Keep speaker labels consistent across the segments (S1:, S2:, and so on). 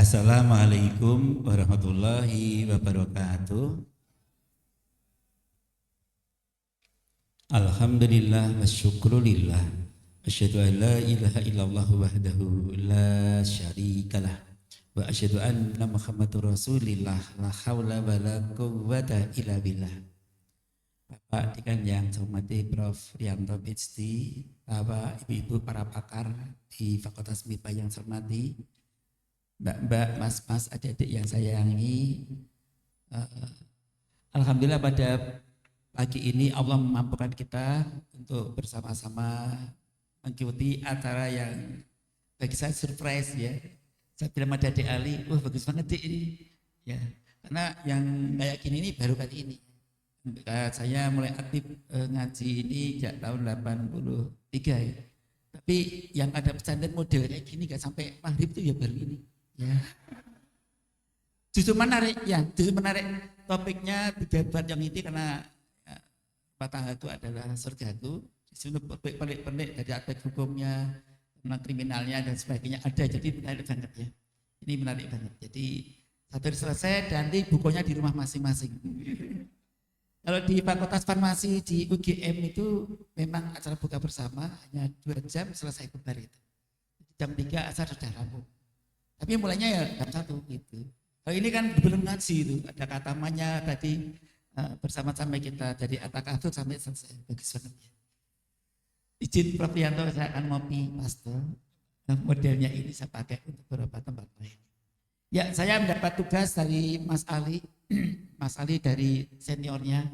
S1: Assalamualaikum warahmatullahi wabarakatuh. Alhamdulillah wa syukrulillah. Asyhadu an la ilaha illallah wahdahu la syarikalah. Wa asyhadu anna Muhammadur Rasulillah la haula wa la quwwata illa billah. Bapak Dekan yang saya hormati Prof. Rianto PhD, Bapak, Ibu-ibu para pakar di Fakultas MIPA yang saya hormati, Mbak-mbak, mas-mas, adik-adik yang saya sayangi, alhamdulillah pada pagi ini Allah memampukan kita untuk bersama-sama mengikuti acara yang bagi saya surprise ya. Saya bilang sama Adik Ali, wah bagus banget Dik ini. Ya, karena yang kayak gini ini baru kali ini. Saya mulai aktif ngaji ini sejak tahun 83 ya. Tapi yang ada pesantren model kayak gini gak sampai maghrib itu ya baru ini. Ya. Justru menarik topiknya debat yang ini karena Patah itu adalah surgaku. Disuruh pelik-pelik dari aspek hukumnya, tentang kriminalnya dan sebagainya ada, jadi menarik banget ya. Ini menarik banget. Jadi sampai selesai dan nanti bukunya di rumah masing-masing. Kalau di Fakultas Farmasi di UGM itu memang acara buka bersama hanya 2 jam selesai bubar itu. Jam 3 asar sudah rampung. Tapi mulainya ya jam 1 gitu. Kalau ini kan belum ngaji itu, ada katamannya tadi bersama-sama kita dari atakafur sampai selesai. Bagus banget ya. Izin Prof. Rianto saya akan ngopi pastel. Modelnya ini saya pakai untuk beberapa tempat lain. Ya, saya mendapat tugas dari Mas Ali, Mas Ali dari seniornya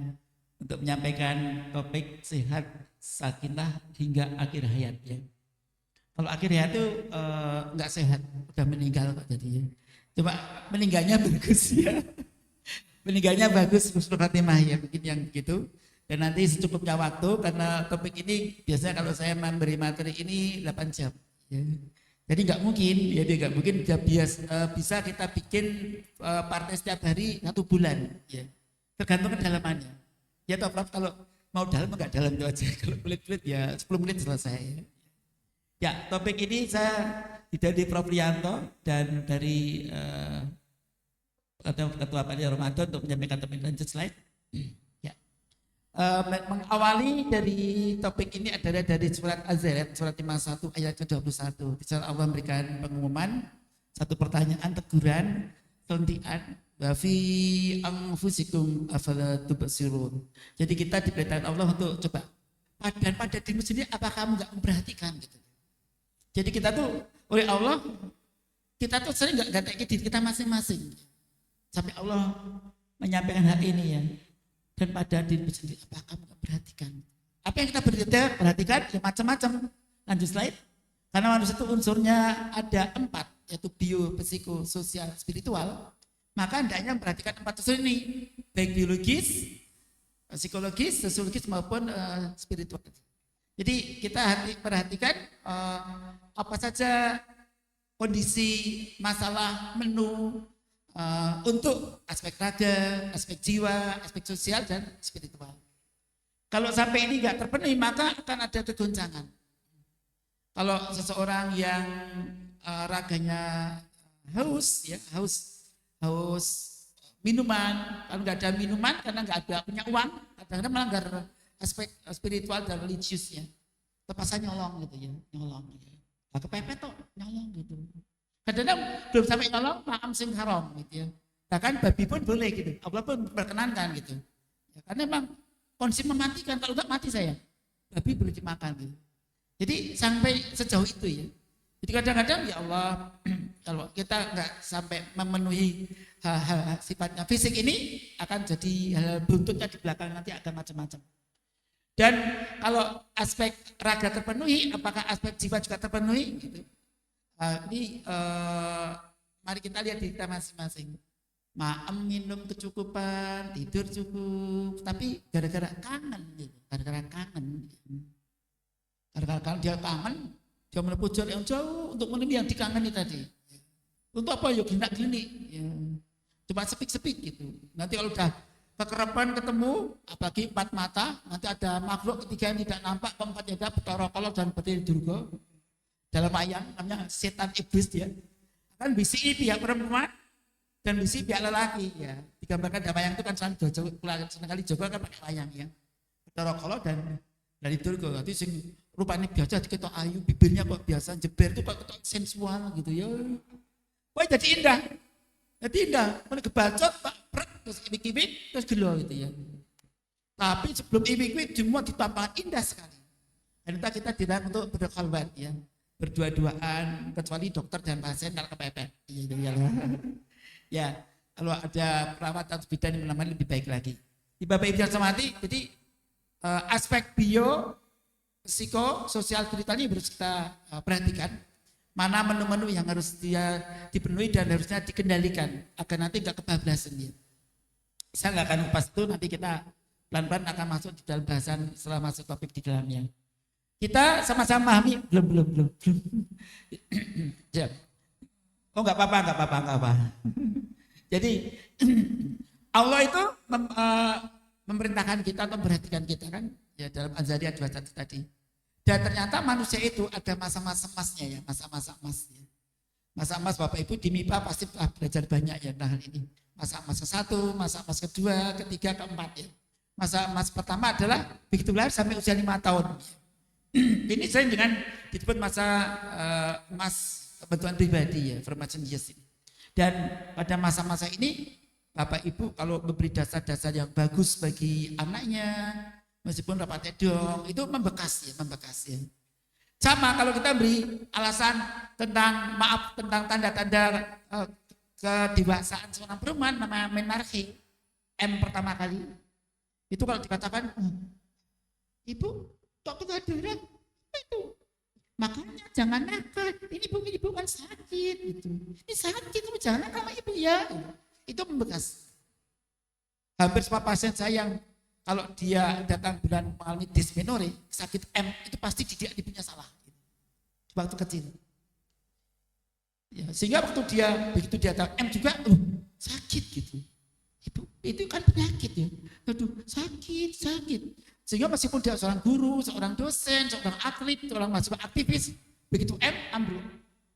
S1: untuk menyampaikan topik sehat sakinah hingga akhir hayat ya. Kalau akhir hayat itu enggak sehat, udah meninggal kok jadinya. Coba meninggalnya bagus ya. Meninggalnya bagus, husnul khatimah ya, mungkin yang begitu. Dan nanti secukupnya waktu karena topik ini biasanya kalau saya memberi materi ini 8 jam. Ya. Jadi nggak mungkin, ya nggak mungkin bisa kita bikin partai setiap hari 1 bulan. Ya. Tergantung kedalamannya. Ya toh Prof, kalau mau dalam nggak dalam itu aja. Kalau kulit-kulit ya 10 menit selesai. Ya topik ini saya dari Prof. Rianto dan dari Ketua Panitia Ramadan untuk menyampaikan topik lanjut slide. Ya. Mengawali dari topik ini adalah dari surat Az-Zariyat surat 51 ayat ke-21. Di sana Allah memberikan pengumuman, satu pertanyaan, teguran, kelentingan, wa fi anfusikum afala tubsirun. Jadi kita diperintahkan Allah untuk coba pada dirimu sendiri apa kamu enggak memperhatikan gitu. Jadi kita tuh oleh Allah kita tuh sering enggak ganti diri kita masing-masing. Sampai Allah menyampaikan hal ini ya. Dan pada dirimu sendiri apa kamu perhatikan? Apa yang kita perhatikan ya macam-macam. Lanjut slide. Karena manusia itu unsurnya ada 4, yaitu bio, psiko, sosial, spiritual. Maka hendaknya memperhatikan 4 unsur ini, baik biologis, psikologis, sosiologis maupun spiritual. Jadi kita perhatikan apa saja kondisi, masalah, menu untuk aspek raga, aspek jiwa, aspek sosial dan spiritual. Kalau sampai ini nggak terpenuhi maka akan ada kegoncangan. Kalau seseorang yang raganya haus, ya haus minuman, kalau nggak ada minuman karena nggak ada punya uang, kadang-kadang melanggar aspek spiritual dan religiusnya. Terpaksa nyolong gitu ya, nyolong. Nah, kepepet tuh nyolong gitu. Kadang-kadang belum sampai nyolong, ma'am sing haram gitu ya. Bahkan babi pun boleh gitu, Allah pun berkenankan gitu. Ya, karena memang kondisi mematikan, kalau enggak mati saya. Babi boleh dimakan gitu. Jadi sampai sejauh itu ya. Jadi kadang-kadang ya Allah, kalau kita enggak sampai memenuhi hal-hal sifatnya fisik ini, akan jadi hal buntutnya di belakang nanti akan macam-macam. Dan kalau aspek raga terpenuhi, apakah aspek jiwa juga terpenuhi? Gitu. Mari kita lihat di kita masing-masing. Maem minum kecukupan, tidur cukup, tapi gara-gara kangen gitu, gara-gara kangen. Gara-gara dia kangen, dia menempuh jarak yang jauh untuk menemui yang dikangeni tadi. Untuk apa? Yuk gini-gini. Ya. Coba sepik-sepik gitu. Nanti kalau udah kekerapan ketemu, apalagi 4 mata, nanti ada makhluk ketiga yang tidak nampak, keempatnya ada betara kolot dan betil durga. Dalam ayat namanya setan iblis dia Kan bisi pihak perempuan dan bisi pihak lelaki ya. Digambarkan dalam wayang itu kan sekali Jawa kan pakai wayang ya. Betara kala dan dari Durga. Jadi sing rupanya biasa diketok ayu, bibirnya kok biasa jeber itu kok ketok sensual gitu ya. Wah jadi indah. Jadi indah. Kalau kebacot Pak prek terus imik-imik terus gelo gitu ya. Tapi sebelum imik-imik semua ditampakkan indah sekali. Dan kita dilarang untuk berkhalwat ya, berdua-duaan kecuali dokter dan pasien kalau kepepet. Ya, kalau ada perawat atau bidan yang menemani lebih baik lagi. Di Bapak Ibu yang semati, jadi aspek bio, psiko, sosial ceritanya harus kita perhatikan. Mana menu-menu yang harus dia dipenuhi dan harusnya dikendalikan agar nanti nggak kebablasan dia. Saya nggak akan kupas itu, nanti kita pelan-pelan akan masuk di dalam bahasan setelah masuk topik di dalamnya. Kita sama-sama pahami belum. Ya. Oh nggak apa-apa. Jadi Allah itu memerintahkan kita atau memperhatikan kita kan ya dalam Al-Zariyat 21 tadi. Dan ternyata manusia itu ada masa-masa emasnya ya, masa-masa emasnya. Masa emas Bapak Ibu di MIPA pasti telah belajar banyak ya tentang hal ini. Masa emas ke-1, masa emas kedua, ketiga, keempat ya. Masa emas pertama adalah begitu lahir sampai usia 5 tahun. Ini sering dengan disebut masa emas kebutuhan pribadi ya, formation years ini. Dan pada masa-masa ini Bapak Ibu kalau memberi dasar-dasar yang bagus bagi anaknya, meskipun rapat edong itu membekas ya. Sama kalau kita beri alasan tentang tanda-tanda kedewasaan seorang perempuan namanya menarche M pertama kali. Itu kalau dikatakan Ibu kok kegaduhan itu, makanya jangan nakal. Ini ibu kan sakit gitu. Ini sakit, kamu jangan nakal sama ibu ya. Itu membekas. Hampir semua pasien saya yang kalau dia datang bulan mengalami dysmenorrhea, sakit M itu pasti dia ibunya salah. Waktu kecil. Ya, sehingga waktu begitu dia datang M juga, sakit gitu. Ibu itu kan penyakit ya. Aduh sakit. Sehingga meskipun dia seorang guru, seorang dosen, seorang atlet, seorang mahasiswa aktivis, begitu M ambruk.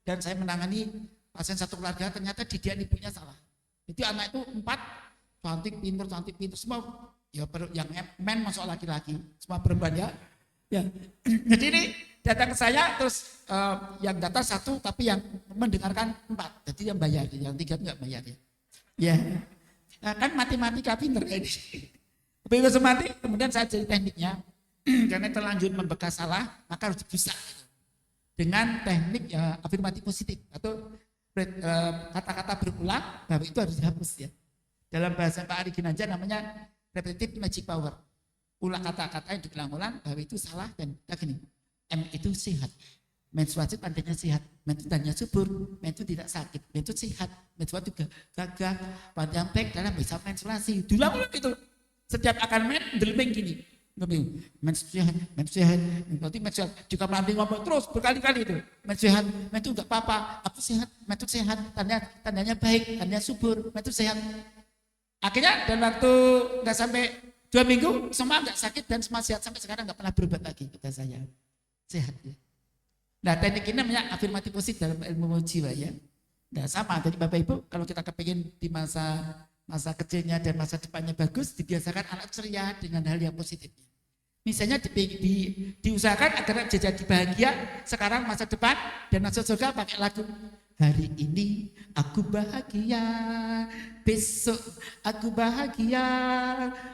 S1: Dan saya menangani pasien satu keluarga ternyata dididik ibunya salah. Jadi anak itu 4, cantik pintar semua. Ya yang men masuk laki-laki, semua perempuan ya. Jadi ini datang ke saya terus yang datang 1 tapi yang mendengarkan 4. Jadi yang bayar, yang 3 enggak bayar ya. Ya. Nah, kan matematika pintar ini. Begitu semati, kemudian saya jadi tekniknya, karena terlanjur membekas salah, maka harus dibusak dengan teknik afirmatif positif atau kata-kata berulang, bahwa itu harus dihapus ya. Dalam bahasa Pak Ari Ginanjar namanya repetitive magic power. Ulang kata-kata yang diulang-ulang, bahwa itu salah dan gini. M itu sehat, menstruasi tandanya sehat, menstruasi tandanya subur, menstruasi tidak sakit, menstruasi sehat, menstruasi juga gagah, panjang baik dalam bisa menstruasi. Diulang-ulang itu. Setiap akan delming gini. Mensehat, berarti mensehat. Jika nanti ngomong terus berkali-kali itu. Mensehat, mentu enggak apa-apa. Aku sehat, mentu sehat. Tandanya baik, tandanya subur, mentu sehat. Akhirnya dalam waktu enggak sampai 2 minggu, semua enggak sakit dan semua sehat. Sampai sekarang enggak pernah berobat lagi kata saya. Sehat ya. Nah teknik ini namanya afirmatif positif dalam ilmu jiwa ya. Nah sama, jadi Bapak Ibu kalau kita kepingin di masa kecilnya dan masa depannya bagus, dibiasakan anak ceria dengan hal yang positif. Misalnya diusahakan agar jadi bahagia sekarang masa depan dan masuk surga pakai lagu. Hari ini aku bahagia, besok aku bahagia,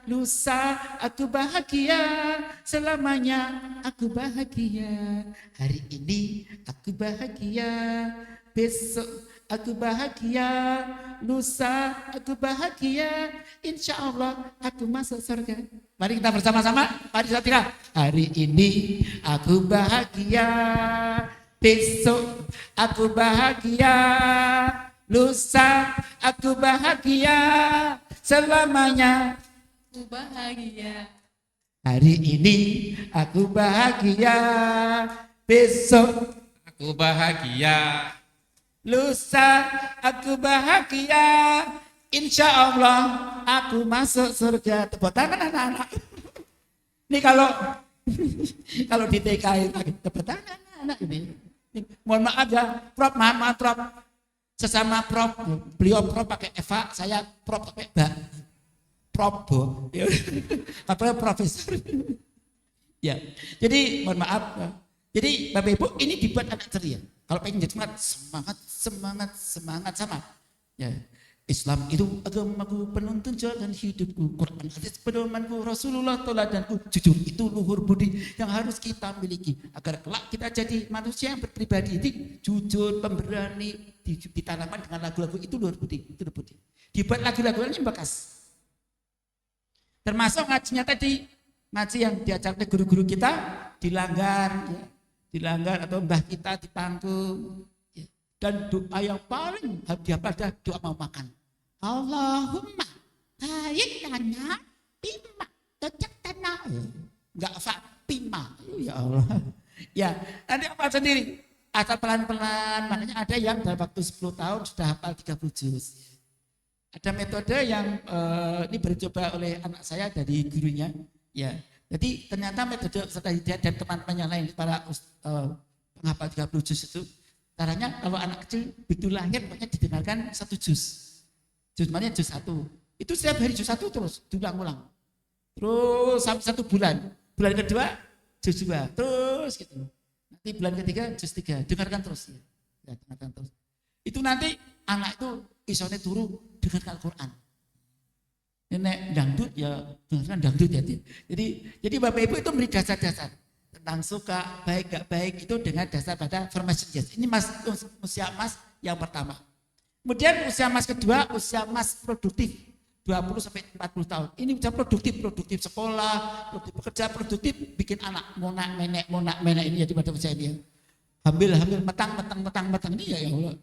S1: lusa aku bahagia, selamanya aku bahagia. Hari ini aku bahagia, besok aku bahagia, lusa aku bahagia, insya Allah aku masuk surga. Mari kita bersama-sama, mari kita. Hari ini aku bahagia, besok aku bahagia, lusa aku bahagia, selamanya aku bahagia. Hari ini aku bahagia, besok aku bahagia, lusa aku bahagia, insya Allah aku masuk surga. Tepuk tangan anak-anak. Ini kalau di TK itu tepuk tangan anak-anak ini. Mohon maaf ya, Prof, maaf Prof. Sesama prof, beliau prof pakai Eva, saya prof pakai Mbak. Prof, apa profesor. Ya, jadi mohon maaf. Jadi Bapak Ibu ini dibuat anak ceria. Kalau pengen jadi semangat sama. Ya, Islam itu agamaku, penuntun jalan hidupku, Quran hadis pedomanku, Rasulullah teladanku. Jujur itu luhur budi yang harus kita miliki agar kelak kita jadi manusia yang berpribadi, jujur, pemberani, ditanamkan dengan lagu-lagu itu luhur budi, itu luhur budi. Dibuat lagu-lagunya bekas. Termasuk ngajinya tadi, ngaji yang diajarkan guru-guru kita dilanggar, ya, dilanggar atau mbah kita dipangku. Dan doa yang paling dihafal adalah doa mau makan. Allahumma hayyin lana bima tajaktana. Enggak Fatima. Ya Allah. Ya, nanti apa sendiri? Asal pelan-pelan, makanya ada yang dalam waktu 10 tahun sudah hafal 30 juz. Ada metode yang ini dicoba oleh anak saya dari gurunya. Ya, jadi ternyata metode Ustaz Hidayat dan teman-teman yang lain para penghafal 30 juz itu, caranya kalau anak kecil begitu lahir pokoknya didengarkan 1 juz. Juz maknanya juz 1. Itu setiap hari juz 1 terus diulang-ulang. Terus sampai 1 bulan. Bulan kedua juz 2. Terus gitu. Nanti bulan ketiga juz 3. Dengarkan terus ya. Dengarkan terus. Itu nanti anak itu isone turu dengarkan Al-Qur'an. Nenek dangdut ya dengarkan dangdut ya. Jadi Bapak Ibu itu beri dasar-dasar tentang suka, baik gak baik itu dengan dasar pada formation yes. Ini usia emas yang pertama. Kemudian usia emas kedua, usia emas produktif 20 sampai 40 tahun. Ini udah produktif sekolah, produktif bekerja, produktif bikin anak, monak menek ini jadi pada usia dia. Hamil metang ini ya Allah.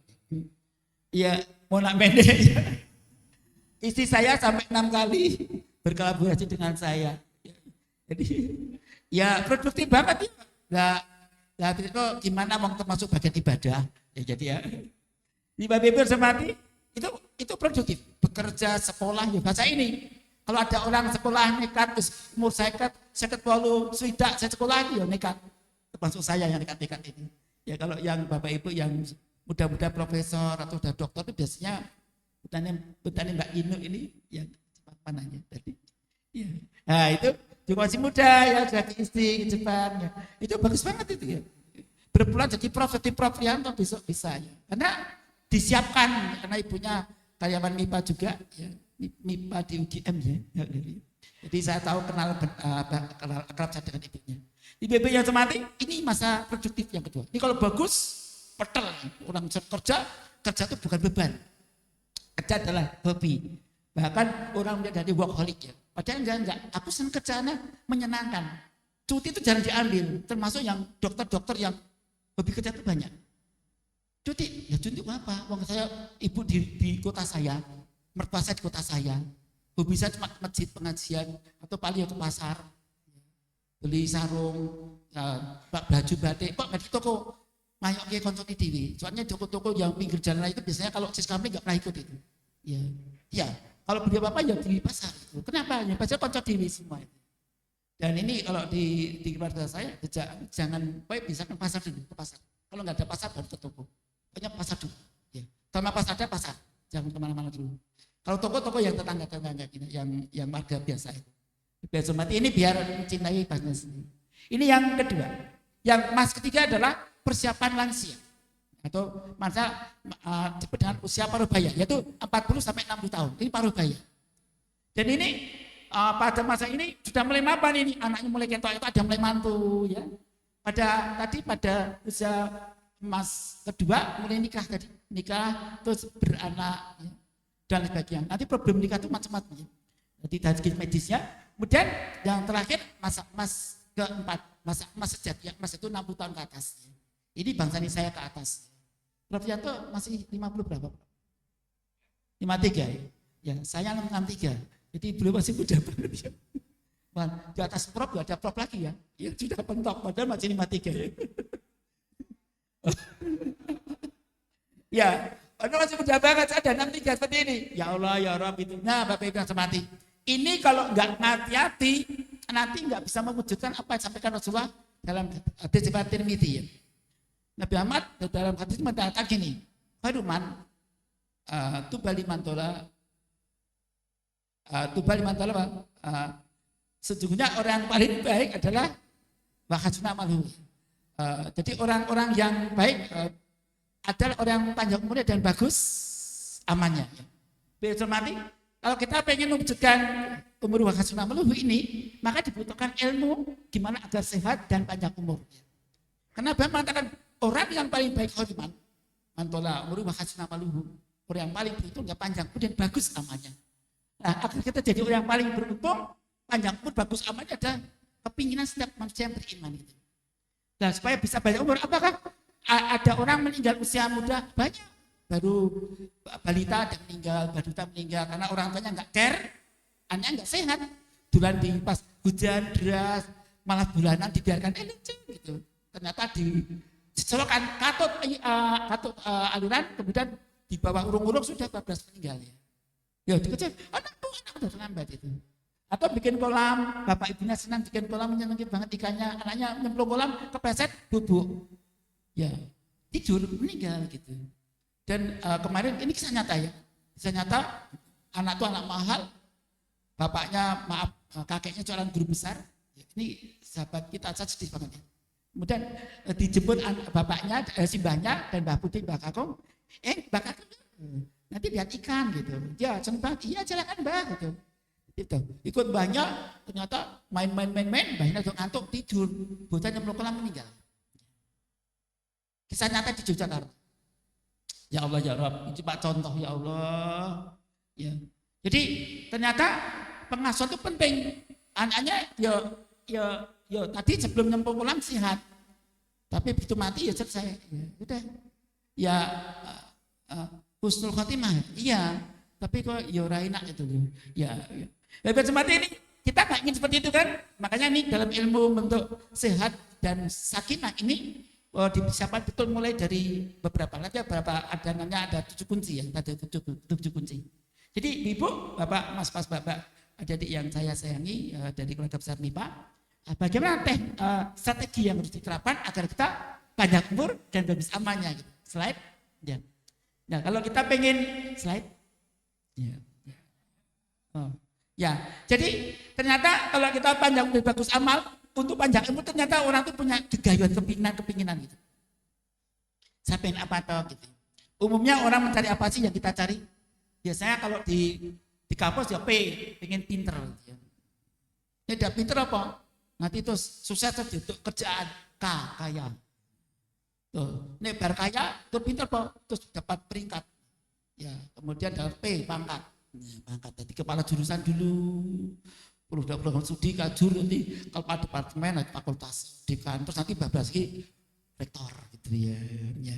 S1: Iya, monak menek ya. Istri saya sampai 6 kali berkolaborasi dengan saya. Jadi ya produktif banget ya. Nah itu gimana mau termasuk bagian ibadah ya jadi ya. Di Bapak Ibu semati itu produktif. Bekerja, sekolah ya bahasa ini. Kalau ada orang sekolah nekat umur saya walu sudah saya sekolah ya nekat. Termasuk saya yang nekat ini. Ya kalau yang Bapak Ibu yang muda-muda profesor atau udah dokter itu biasanya petani Mbak Inu ini yang cepat panahnya tadi. Ya. Nah itu juga masih muda ya sudah ke istri ke Jepang ya. Itu bagus banget itu ya. Berbulan jadi prof Rianto besok bisa ya. Karena disiapkan karena ibunya karyawan MIPA juga ya. MIPA di UGM ya. Jadi saya tahu kenal akrab saya dengan ibunya. Di BB yang semati ini masa produktif yang kedua. Ini kalau bagus petel orang kerja itu bukan beban. Kerja adalah hobi. Bahkan orang menjadi workaholic ya. Padahal enggak. Aku senang kerjaannya menyenangkan. Cuti itu jarang diambil. Termasuk yang dokter-dokter yang hobi kerja itu banyak. Cuti apa? Wong saya ibu di kota saya, mertua saya di kota saya. Hobi saya cuma masjid pengajian atau paling ke pasar. Beli sarung, baju batik. Kok nggak di toko? Mayok ke konco dewi. Soalnya toko-toko yang pinggir jalan itu biasanya kalau sis kami nggak pernah ikut itu. Ya. Kalau beli apa ya di pasar. Kenapa? Ya pasar konco dewi semua itu. Dan ini kalau di keluarga saya jangan, bisa ke pasar dulu ke pasar. Kalau nggak ada pasar baru ke toko. Pokoknya pasar dulu. Ya. Sama pasar ada pasar. Jangan kemana-mana dulu. Kalau toko-toko yang tetangga-tetangga ini, yang warga biasa itu. Biar mati ini biar mencintai pasnya sendiri. Ini yang kedua. Yang mas ketiga adalah persiapan lansia atau masa disebut dengan usia paruh baya yaitu 40 sampai 60 tahun. Ini paruh baya. Dan ini pada masa ini sudah mulai mapan ini anaknya mulai ketok itu ada mulai mantu ya. Pada usia emas kedua mulai nikah terus beranak ya, dan sebagainya. Nanti problem nikah itu macam-macam ya. Jadi dari segi medisnya. Kemudian yang terakhir masa emas keempat, masa emas sejati, emas itu 60 tahun ke atas. Ini bangsa ini saya ke atas. Prof Yanto masih 50 berapa? 53 ya. Ya, saya 63. Jadi beliau masih muda banget ya. Di atas Prof gak ada Prof lagi ya. Ya sudah pentok padahal masih 53 ya. Ya, padahal masih muda banget saya ada 63 seperti ini. Ya Allah ya Rabb itu. Nah, Bapak Ibu yang semati. Ini kalau nggak hati-hati nanti nggak bisa mewujudkan apa yang disampaikan Rasulullah dalam hadis riwayat Tirmidzi ya. Nabi Muhammad dalam hadis mengatakan gini, Faduman, tuba liman tola apa? Sesungguhnya orang yang paling baik adalah wa hasuna amaluhu. Jadi orang-orang yang baik adalah orang yang panjang umurnya dan bagus amannya. Berarti kalau kita pengen mewujudkan umur wa hasuna amaluhu ini, maka dibutuhkan ilmu gimana agar sehat dan panjang umur. Kenapa mengatakan orang yang paling baik kholiman mantola umur wa hasuna amaluhu, orang yang paling beruntung ya panjang umur dan bagus amannya. Nah, agar kita jadi orang yang paling beruntung, panjang umur, bagus amannya ada kepinginan setiap manusia yang beriman gitu. Nah, supaya bisa banyak umur, apakah ada orang meninggal usia muda? Banyak. Baru balita ada meninggal, baduta meninggal karena orang tuanya nggak care, anaknya nggak sehat. Bulan di pas hujan deras, malah bulanan dibiarkan lucu gitu. Ternyata disolokan katut aliran, kemudian di bawah urung-urung sudah 14 meninggal ya. Ya dikejar, anak udah terlambat itu. Atau bikin kolam, bapak ibunya senang bikin kolam, menyenangkan banget ikannya, anaknya nyemplung kolam, kepleset, bubuk. Ya, tidur, meninggal gitu. Dan kemarin, ini kisah nyata ya. Kisah nyata, anak itu anak mahal, bapaknya, maaf, kakeknya seorang guru besar. Ini sahabat kita, saya sedih banget ya. Kemudian dijemput bapaknya, simbahnya, dan Mbah Putih, Mbah Kakung. Mbah Kakung, nanti lihat ikan gitu. Ya, sempat, iya silakan Mbah gitu. Itu ikut banyak ternyata main banyak ngantuk tidur bocah nyemplung kolam meninggal. Kisah nyata di Yogyakarta. Ya Allah ya Rabb, ini Pak contoh ya Allah. Ya. Jadi ternyata pengasuhan itu penting. Anaknya ya tadi sebelum nyemplung kolam sehat. Tapi begitu mati ya selesai. Ya, udah. Ya husnul khotimah. Iya, tapi kok ya ora enak itu loh. Ya. Seperti ini kita nggak ingin seperti itu kan, makanya nih dalam ilmu bentuk sehat dan sakinah ini disiapkan betul mulai dari beberapa ada namanya ada 7 kunci ya, ada 7 kunci. Jadi ibu, bapak, mas, pas bapak, adik yang saya sayangi dari keluarga besar MIPA, bagaimana strategi yang harus diterapkan agar kita panjang umur dan bagus amannya gitu. Slide, ya. Nah kalau kita pengen slide, ya. Oh. Ya, jadi ternyata kalau kita panjang umur bagus amal, untuk panjang umur ternyata orang itu punya kegayuan kepinginan gitu. Saya pengen apa toh gitu. Umumnya orang mencari apa sih yang kita cari? Biasanya kalau di kampus ya pengen pinter. Gitu. Ya udah pinter apa? Nanti itu sukses untuk kerjaan kaya. Tuh, ini bar kaya, tuh pinter apa? Terus dapat peringkat. Ya, kemudian dapat pangkat. Pangkat jadi kepala jurusan dulu, program studi kajur nanti kepala departemen, fakultas, dekan, terus nanti bablas lagi rektor gitu ya.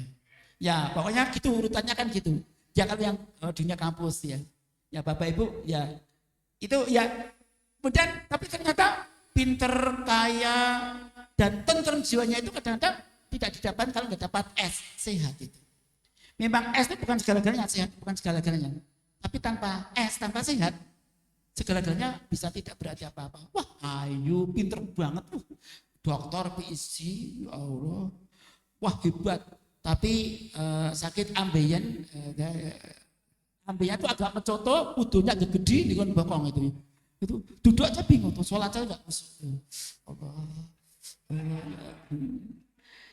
S1: Ya pokoknya gitu urutannya kan gitu. Ya kalau yang dunia kampus ya, ya bapak ibu ya itu ya. Kemudian tapi ternyata pinter, kaya dan tentrem jiwanya itu kadang-kadang tidak didapatkan kalau nggak dapat S sehat itu. Memang S itu bukan segala-galanya sehat, bukan segala-galanya. Tapi tanpa S, tanpa sehat, segala-galanya bisa tidak berarti apa-apa. Wah, ayo pinter banget. Dokter, PhD, ya Allah. Wah, hebat. Tapi sakit ambeien. Ambeien itu agak mencoto, udunya agak gede, dengan bokong itu. Itu duduk aja bingung, tuh sholat aja enggak masuk. Allah.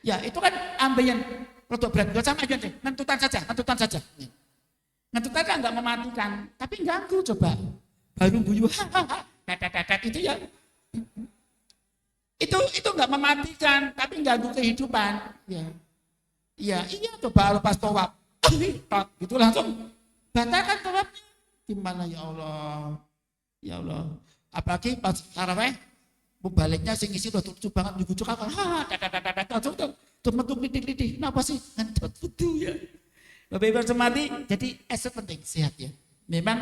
S1: Ya, itu kan ambeien. Produk berat, gak sama aja deh. Nentutan saja. Ngetutnya kan nggak mematikan, tapi ganggu coba. Baru guyu, itu ya. Itu nggak mematikan, tapi ganggu kehidupan. Ya, iya coba lepas tawaf, gitu langsung batalkan tawafnya. Gimana ya Allah. Apalagi pas taraweh, baliknya sing isi udah lucu banget, lucu kakak, langsung tuh metuk lidih. Kenapa sih? Ngentot betul ya. Bapak Ibu semati, jadi es penting sehat ya. Memang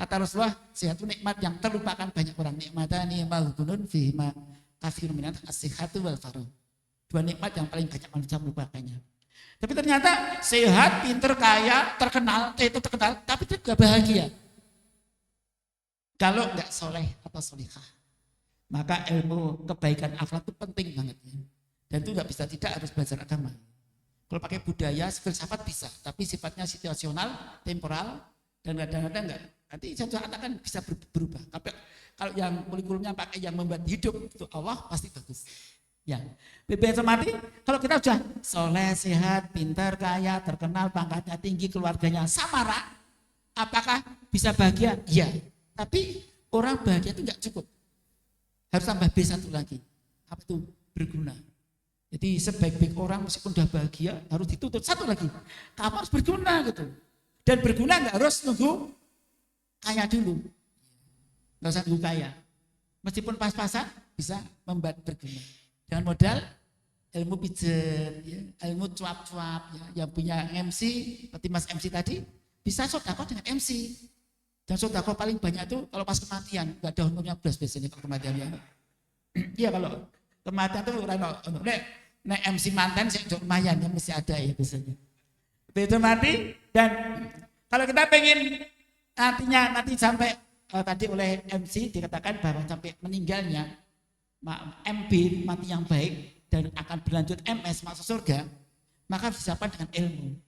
S1: kata Rasulullah sehat itu nikmat yang terlupakan banyak orang. Nikmatani mal gunun fi ma kafirun minat as-sihhatu wal faragh. 2 nikmat yang paling banyak manusia melupakannya. Tapi ternyata sehat, pinter, kaya, terkenal, tapi itu juga bahagia. Kalau nggak soleh atau solihah, maka ilmu kebaikan akhlak itu penting banget ya. Dan itu nggak bisa tidak harus belajar agama. Kalau pakai budaya, filsafat bisa, tapi sifatnya situasional, temporal, dan kadang-kadang enggak. Nanti satu saat akan bisa berubah. Kalau yang kurikulumnya pakai yang membuat hidup itu Allah pasti bagus. Ya, BBM mati. Kalau kita sudah soleh, sehat, pintar, kaya, terkenal, pangkatnya tinggi, keluarganya samara, apakah bisa bahagia? Iya. Tapi orang bahagia itu enggak cukup. Harus tambah B satu lagi. Apa itu? Berguna. Jadi sebaik-baik orang meskipun udah bahagia harus dituntut satu lagi. Kamu harus berguna gitu. Dan berguna nggak harus nunggu kaya dulu. Nggak usah nunggu kaya. Meskipun pas-pasan bisa membuat berguna. Dengan modal ilmu pijet, ya, ilmu cuap-cuap. Ya. Yang punya MC, seperti Mas MC tadi, bisa sodako dengan MC. Dan sodako paling banyak itu kalau pas kematian. Nggak ada honornya belas biasanya kalau kematian. Ya. Iya kalau kematian itu nek MC mantan sih lumayan ya mesti ada ya biasanya. Begitu mati dan kalau kita pengen nanti sampai tadi oleh MC dikatakan bahwa sampai meninggalnya MB mati yang baik dan akan berlanjut MS masuk surga, maka disiapkan dengan ilmu.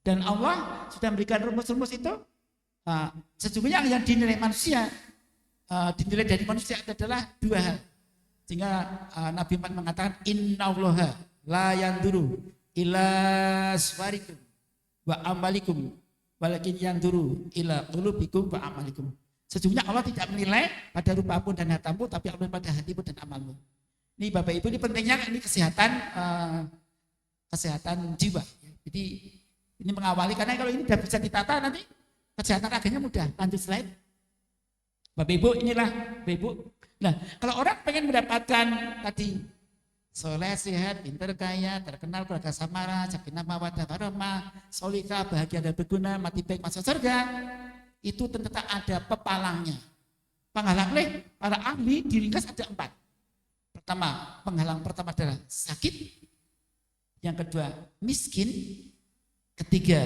S1: Dan Allah sudah memberikan rumus-rumus itu sesungguhnya yang dinilai manusia dinilai dari manusia adalah dua hal. Sehingga Nabi Muhammad mengatakan innallaha la yanduru ila suwarikum wa amalikum walakin yanduru ila qulubikum wa amalikum. Sesungguhnya Allah tidak menilai pada rupamu dan hartamu tapi Allah pada hatimu dan amalmu. Ini Bapak Ibu ini pentingnya ini kesehatan jiwa. Jadi ini mengawali karena kalau ini sudah bisa ditata nanti kesehatan raganya mudah. Lanjut slide. Bapak Ibu inilah Bapak Ibu. Nah, kalau orang pengen mendapatkan tadi soleh, sehat, pintar, kaya, terkenal, keluarga samara, sakinah, mawaddah, warahmah, solihah, bahagia dan berguna, mati baik masuk surga, itu tentu ada pepalangnya. Penghalang para ahli diringkas ada 4. Pertama, penghalang pertama adalah sakit, yang kedua miskin, ketiga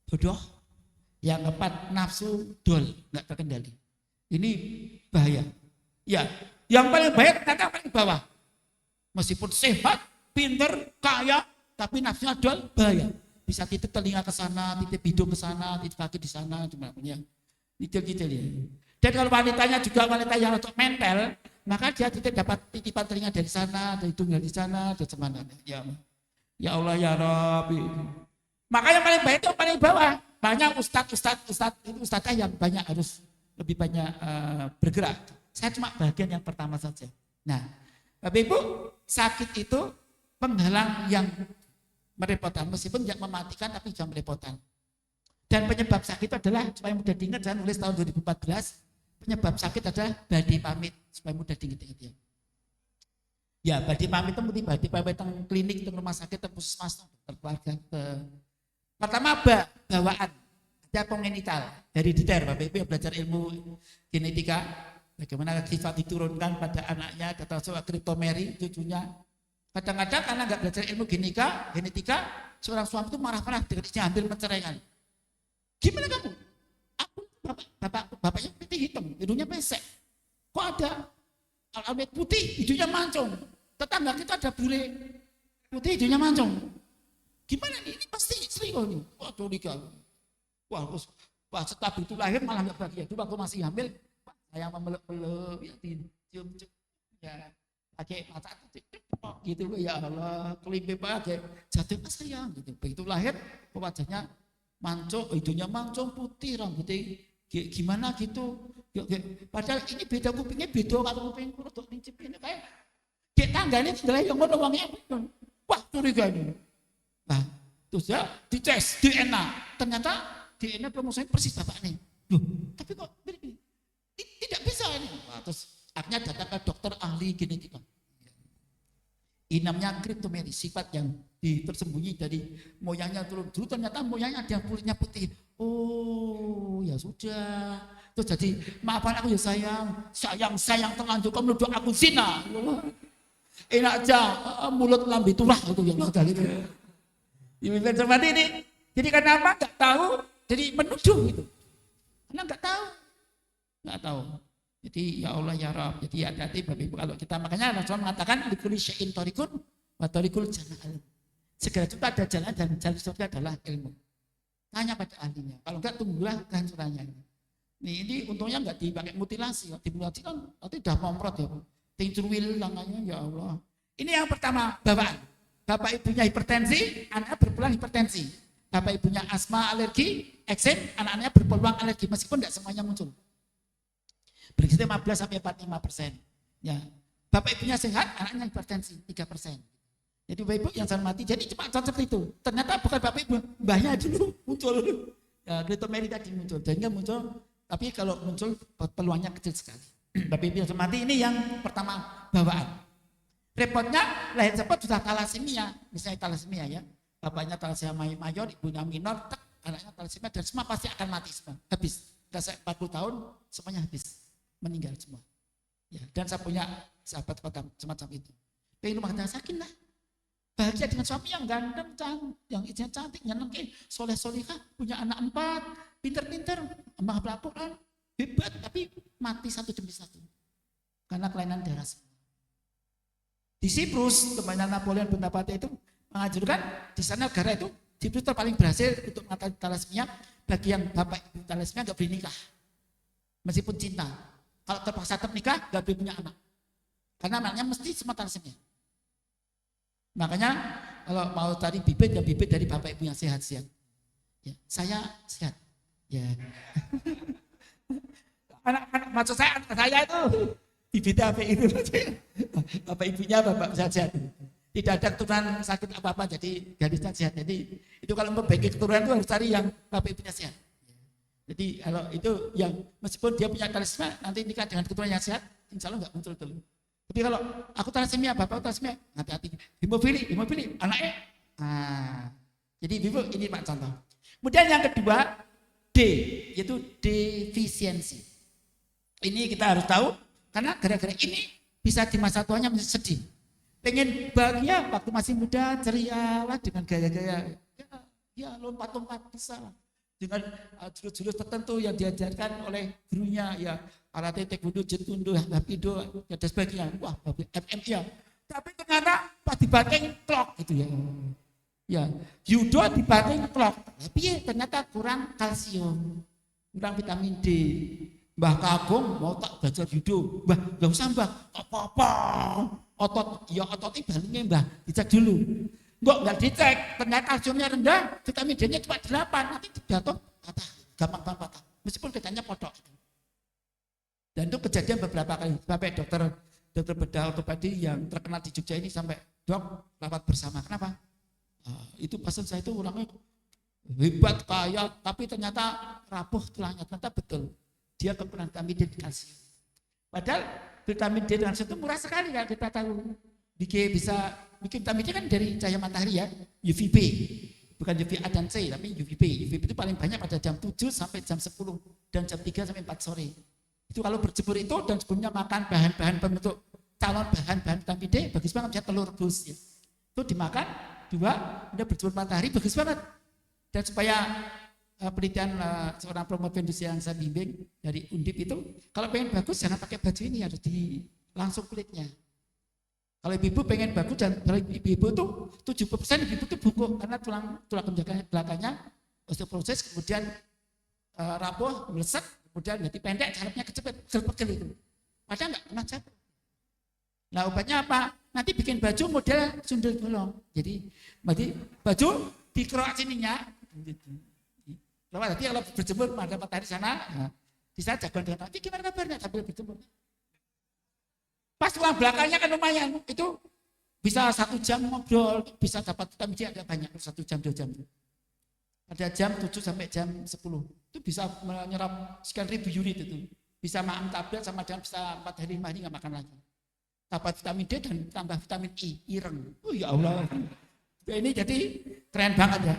S1: bodoh, yang keempat nafsu dol, nggak terkendali. Ini bahaya. Ya, yang paling bahaya ternyata paling bawah. Meskipun sehat, pinter, kaya, tapi nafsunya dol, bahaya. Bisa titip telinga ke sana, titip hidung ke sana, titip kaki di sana, cuma punya. Gitu ya. Dan kalau wanitanya juga wanita yang untuk mental, maka dia dapat titipan telinga dari sana, dari hidung dari sana, dari mana. Ya Allah ya Rabbi. Maka yang paling bahaya itu paling bawah. Banyak ustadzah yang banyak harus lebih banyak bergerak. Saya cuma bagian yang pertama saja. Nah, Bapak Ibu, sakit itu penghalang yang merepotkan, meskipun tidak mematikan tapi jangan merepotkan. Dan penyebab sakit itu adalah, supaya mudah diingat, saya nulis tahun 2014, penyebab sakit adalah badai pamit, supaya mudah diingat ya. Ya, badai pamit itu badai pamit teng klinik, teng rumah sakit, teng puskesmas, teng keluarga. Pertama bawaan, ada kongenital, herediter, Bapak Ibu yang belajar ilmu genetika. Bagaimana sifat diturunkan pada anaknya, termasuk kriptomeri, cucunya. Kadang-kadang karena nggak belajar ilmu genetika, seorang suami itu marah-marah dengan istrinya hampir menceraikan. Gimana kamu? Aku bapaknya putih hitam, hidungnya pesek. Kok ada al-almet putih, hidungnya mancung. Tetangga kita ada bule putih, hidungnya mancung. Gimana nih? Ini pasti selingkuh nih. Wah curiga. Wah setelah itu lahir malah nggak bahagia. Itu waktu masih hamil. Yang memeluk-peluk, ya cium-cium, ya pakai mata gitu ya Allah, kelimpe pakai jatuh pas sayang gitu. Begitu lahir, wajahnya mancung, hidungnya mancung putih, rambutnya gimana gitu. Padahal ini beda kupingnya beda kalau kuping untuk nincip ini kayak tangga ini setelah yang mau uangnya, wah curiga ini. Nah, terus ya dites DNA, ternyata DNA promosanya persis bapaknya. Loh, tapi kok begini? Tidak bisa ini. Nah, terus akhirnya datang ke dokter ahli genetika. Ini namanya kriptomeri, sifat yang tersembunyi dari moyangnya turun. Dulu ternyata moyangnya ada yang kulitnya putih. Oh ya sudah. Terus jadi maafkan aku ya sayang terlanjur kamu menuduh aku zina. Enak aja mulut lambe turah gitu yang ada gitu. Ini seperti ini. Jadi karena apa? Nggak tahu. Jadi menuduh gitu. Karena nggak tahu. Jadi ya Allah ya Rabb. Jadi hati-hati Bapak Ibu kalau kita makanya Rasulullah mengatakan likuli syai'in thariqun wa thariqul jannah. Segala sesuatu ada jalan dan jalan sesuatu adalah ilmu. Tanya pada ahlinya. Kalau enggak tunggulah kehancurannya. Ini untungnya enggak dipakai mutilasi. Dimutilasi kan nanti udah momprot ya. Tingcurwil namanya ya Allah. Ini yang pertama bawaan. Bapak ibunya hipertensi, anaknya berpeluang hipertensi. Bapak ibunya asma, alergi, eksem, anak-anaknya berpeluang alergi meskipun enggak semuanya muncul. Berarti 15-45%. Ya. Bapak ibunya sehat, anaknya hipertensi 3%. Jadi bapak ibu yang saya mati, jadi cepat cocok itu. Ternyata bukan bapak ibu, mbahnya dulu muncul. Ya, glitomeri tadi muncul, dan enggak muncul. Tapi kalau muncul peluangnya kecil sekali. Bapak ibu yang saya mati ini yang pertama bawaan. Repotnya lahir cepat sudah talasemia, misalnya talasemia ya. Bapaknya talasemia mayor, ibunya minor, anaknya talasemia dan semua pasti akan mati semua. Habis. Sudah 40 tahun semuanya habis, meninggal semua. Ya, dan saya punya sahabat semacam itu. Pengen rumah tangga sakinah. Bahagia dengan suami yang ganteng, yang istrinya cantik, nyenengin, soleh-solihah, punya anak 4, pinter-pinter, emang Al-Quran, hebat, tapi mati satu demi satu. Karena kelainan darah semua. Di Siprus, temannya Napoleon Bonaparte itu mengajarkan, di sana negara itu, Siprus paling berhasil untuk mengatasi thalassemia, bagi yang bapak ibu thalassemia nggak boleh nikah. Meskipun cinta. Kalau terpaksa nikah, nggak boleh punya anak. Karena anaknya mesti semua thalassemia. Makanya kalau mau cari bibit, ya bibit dari bapak ibu yang sehat-sehat. Ya, saya sehat. Ya. Anak-anak maksud saya itu bibitnya apa itu? Bapak ibunya bapak sehat-sehat. Tidak ada keturunan sakit apa-apa, jadi gadisnya sehat. Jadi itu kalau memperbaiki keturunan itu harus cari yang bapak ibunya sehat. Jadi kalau itu yang meskipun dia punya thalassemia, nanti nikah dengan keturunan yang sehat, insya Allah nggak muncul dulu. Tapi kalau aku thalassemia, bapak thalassemia, hati-hati. Hemofili, anaknya. Nah, jadi ini Pak contoh. Kemudian yang kedua, D, yaitu defisiensi. Ini kita harus tahu, karena gara-gara ini bisa di masa tuanya menjadi sedih. Pengen bahagia waktu masih muda, ceria lah dengan gaya-gaya. Ya lompat-lompat bisa lah. Dengan jurus-jurus tertentu yang diajarkan oleh gurunya, ya karate, taekwondo, jetundo, hapkido, dan sebagainya. Wah, MMA. Tapi ternyata pas dibanting klok gitu ya. Ya, judo dibanting klok. Tapi ya, ternyata kurang kalsium, kurang vitamin D. Mbah Kagong mau tak belajar judo, Mbah nggak usah Mbah, apa-apa. Ototnya balingnya Mbah, dicek dulu. Nggak dicek, ternyata kalsiumnya rendah, vitamin D-nya cuma 8, nanti jatuh patah, gampang patah. Meskipun bedanya podok. Dan itu kejadian beberapa kali. Sampai dokter bedah ortopedi yang terkenal di Jogja ini sampai dok rapat bersama. Kenapa? Itu pasien saya itu orangnya hebat kaya, tapi ternyata rapuh tulangnya. Ternyata betul, dia kekurangan vitamin D dan kalsium. Padahal vitamin D dan kalsium itu murah sekali kan kita tahu. Bisa bikin vitamin D kan dari cahaya matahari ya, UVB. Bukan UVA dan C, tapi UVB. UVB itu paling banyak pada jam 7 sampai jam 10 dan jam 3 sampai 4 sore. Itu kalau berjemur itu dan sebelumnya makan bahan-bahan pembentuk calon bahan-bahan vitamin D, bagus banget, misalnya telur rebus. Ya. Itu dimakan, 2, udah berjemur matahari, bagus banget. Dan supaya penelitian seorang promotor industri yang saya bimbing dari Undip itu, kalau pengen bagus jangan pakai baju ini, harus langsung kulitnya. Kalau ibu pengen bagus dan kalau ibu itu 70% ibu itu bungkuk karena tulang belakangnya osteoporosis, kemudian rapuh, meleset, kemudian jadi pendek, sarafnya kecepet itu. Padahal nggak pernah capek. Nah obatnya apa? Nanti bikin baju model sundel bolong. Jadi baju dikerok sininya. Jadi kalau berjemur pada matahari sana, di sana jagoan dengan nanti gimana kabarnya sambil berjemur. Pas tulang belakangnya kan lumayan, itu bisa 1 jam ngobrol, bisa dapat vitamin D ada banyak, 1 jam 2 jam. Ada jam 7 sampai jam 10, itu bisa menyerap sekian ribu unit itu. Bisa makan tablet sama dengan bisa 4 hari 5 hari nggak makan lagi. Dapat vitamin D dan tambah vitamin I, ireng. Oh ya Allah. Ini jadi keren banget ya.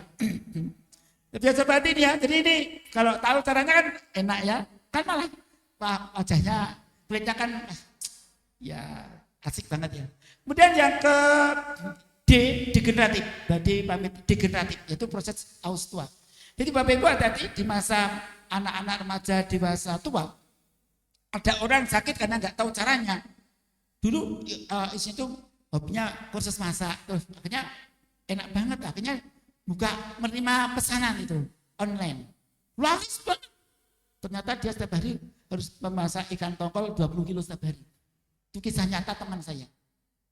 S1: Biasa seperti ini ya. Jadi ini kalau tahu caranya kan enak ya. Kan malah wajahnya kulitnya kan ya asik banget ya. Kemudian yang ke D, degeneratif. Berarti degeneratif, yaitu proses aus tua. Jadi Bapak Ibu hati-hati di masa anak-anak remaja dewasa tua, ada orang sakit karena nggak tahu caranya. Dulu isi itu hobinya kursus masak, terus akhirnya enak banget. Akhirnya buka menerima pesanan itu online. Laris banget. Ternyata dia setiap hari harus memasak ikan tongkol 20 kilo setiap hari. Itu kisah nyata teman saya.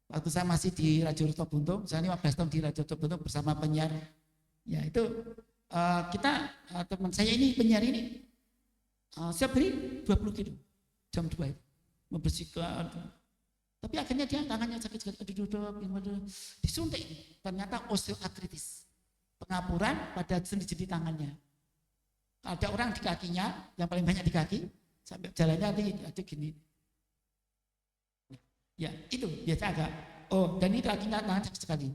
S1: Waktu saya masih di Radio Roto Buntung, saya 15 tahun di Radio Roto Buntung bersama penyiar. Ya itu teman saya ini penyiar ini setiap hari 20 kilo jam 2 itu membersihkan. Tapi akhirnya dia tangannya sakit-sakit, disuntik. Ternyata osteoartritis, pengapuran pada sendi-sendi tangannya. Ada orang di kakinya, yang paling banyak di kaki, sampai jalannya ada gini. Ya itu biasa agak. Oh, dan ini kakinya tangan sakit sekali.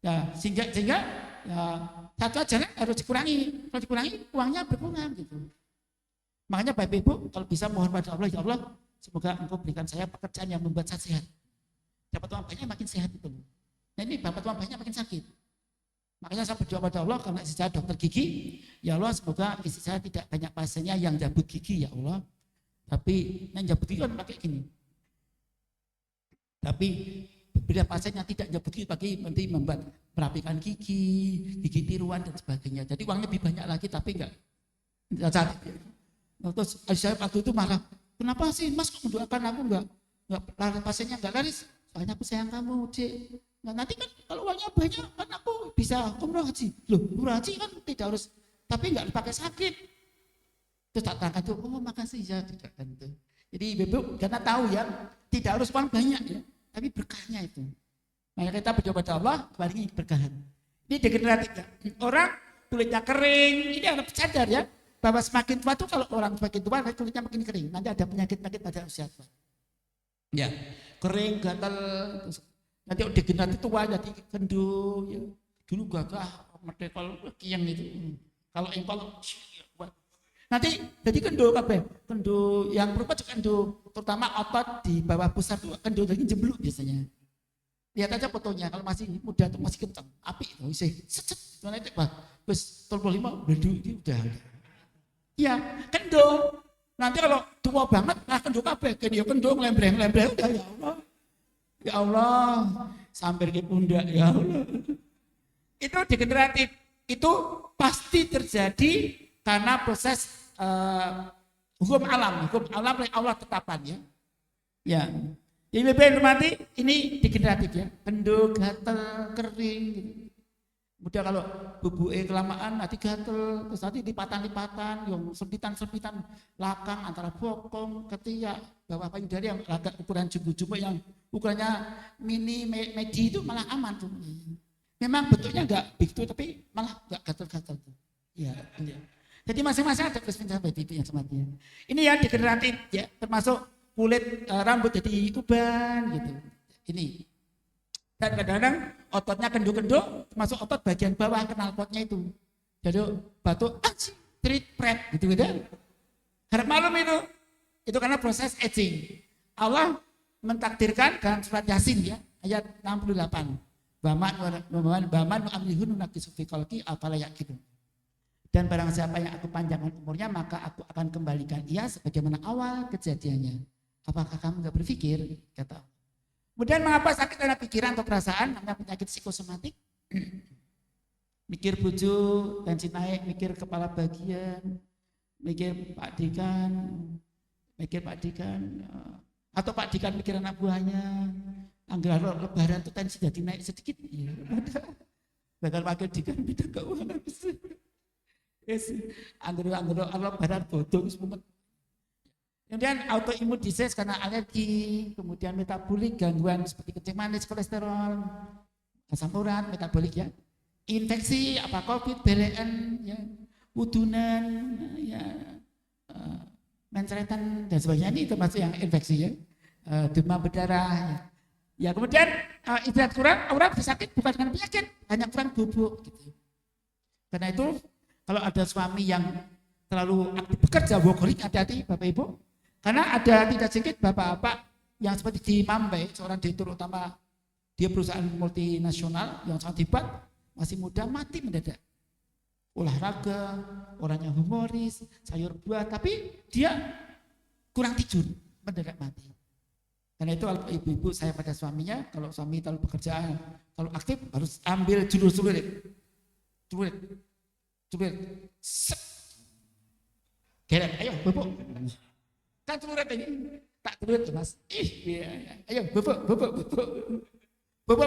S1: Ya sehingga ya, satu aja harus dikurangi. Kalau dikurangi uangnya berkurang gitu. Makanya Bapak Ibu kalau bisa mohon pada Allah, ya Allah, semoga Engkau berikan saya pekerjaan yang membuat saya sehat. Dapat uang banyak makin sehat itu. Nah ini dapat uang banyak makin sakit. Makanya saya berdoa pada Allah karena istri saya dokter gigi, ya Allah semoga istri saya tidak banyak pasiennya yang jabut gigi ya Allah. Tapi yang jabut gigi kan pakai gini. Tapi beberapa pasien yang tidak jabut gigi pakai nanti membuat merapikan gigi tiruan dan sebagainya. Jadi uangnya lebih banyak lagi tapi enggak. Terus saya waktu itu marah, kenapa sih Mas kok mendoakan aku enggak pasiennya enggak laris? Soalnya aku sayang kamu, Cik. Nah, nanti kan kalau uangnya banyak kan aku bisa umroh haji. Loh, umroh haji kan tidak harus, tapi enggak dipakai sakit. Terus tak terangkan tuh, oh makasih ya, tidak kan itu. Jadi Ibu karena tahu ya, tidak harus uang banyak ya, tapi berkahnya itu. Makanya kita berdoa pada Allah, kembali berkahan. Ini degeneratif ya. Orang kulitnya kering, ini harus sadar ya. Bahwa semakin tua tuh kalau orang semakin tua kulitnya makin kering. Nanti ada penyakit-penyakit pada usia tua. Ya, kering, gatal, nanti degeneratif tua jadi kendu. Ya. Dulu gagah, merdekal, kiang itu. Kalau engkol, nanti jadi kendu kabeh. Kendu yang berupa juga kendu, terutama otot di bawah pusat tuh kendu lagi jembluk biasanya. Lihat aja fotonya kalau masih muda tuh masih kencang, api itu isih set mana itu Pak. Wis 35 bledu itu udah. Iya, kendo. Nanti kalau tua banget, kendo kabeh, kendo ngelembreng udah ya Allah. Ya Allah, sampai ke pundak ya Allah. Itu degeneratif. Itu pasti terjadi karena proses hukum alam oleh Allah tetapkan ya. Ya. Jadi BBM mati ini degeneratif ya. Kendo, gatel, kering gitu. Kemudian kalau bubuke kelamaan nanti gatel, terus nanti lipatan-lipatan, yang sempitan-sempitan lakang antara bokong, ketiak, bawah payudara yang agak ukuran jumbo-jumbo yang ukurannya mini, medi itu malah aman tuh. Memang bentuknya enggak begitu tapi malah enggak gatel-gatel tuh. Ya, iya. Jadi masing-masing ada kesenjangan itu yang sematinya. Ini ya degeneratif ya, termasuk kulit rambut jadi uban gitu. Ini. Dan kadang-kadang ototnya kendo-kendo termasuk otot bagian bawah knalpotnya itu. Jadi batuk, treat prep gitu kan. Harap malum itu karena proses aging. Allah mentakdirkan dalam surat Yasin ya, ayat 68. Baman amlihun naqisu fi khalqi afala yaqilun. Dan barang siapa yang aku panjangkan umurnya maka aku akan kembalikan ia sebagaimana awal kejadiannya. Apakah kamu enggak berpikir? Kata Allah. Kemudian mengapa sakit dalam pikiran atau perasaan namanya penyakit psikosomatik? Mikir bojo, tensi naik, mikir kepala bagian, mikir Pak Dikan, atau Pak Dikan mikir anak buahnya, anggaran lebaran itu tensi jadi naik sedikit. Ya, bahkan Pak Dikan beda keuangan. Anggaran lebaran bodong semua. Kemudian autoimun disease karena alergi, kemudian metabolik, gangguan seperti kencing manis, kolesterol, asam urat, metabolik ya. Infeksi apa COVID, BLN, ya, udunan, ya, menceretan dan sebagainya ini termasuk yang infeksi ya. Demam berdarah ya. Ya kemudian istirahat kurang, orang bisa sakit bukan karena penyakit, hanya kurang bubuk gitu. Karena itu kalau ada suami yang terlalu aktif bekerja, workaholic, hati-hati Bapak Ibu. Karena ada tidak sedikit bapak-bapak yang seperti di Mambai, seorang direktur utama dia perusahaan multinasional yang sangat hebat, masih muda mati mendadak. Olahraga, orangnya humoris, sayur buah, tapi dia kurang tidur, mendadak mati. Karena itu kalau ibu-ibu saya pada suaminya, kalau suami terlalu pekerjaan, kalau aktif harus ambil celurit, geret, ayo bubuk, kan celurit ini, tak celurit mas, ayo bubuk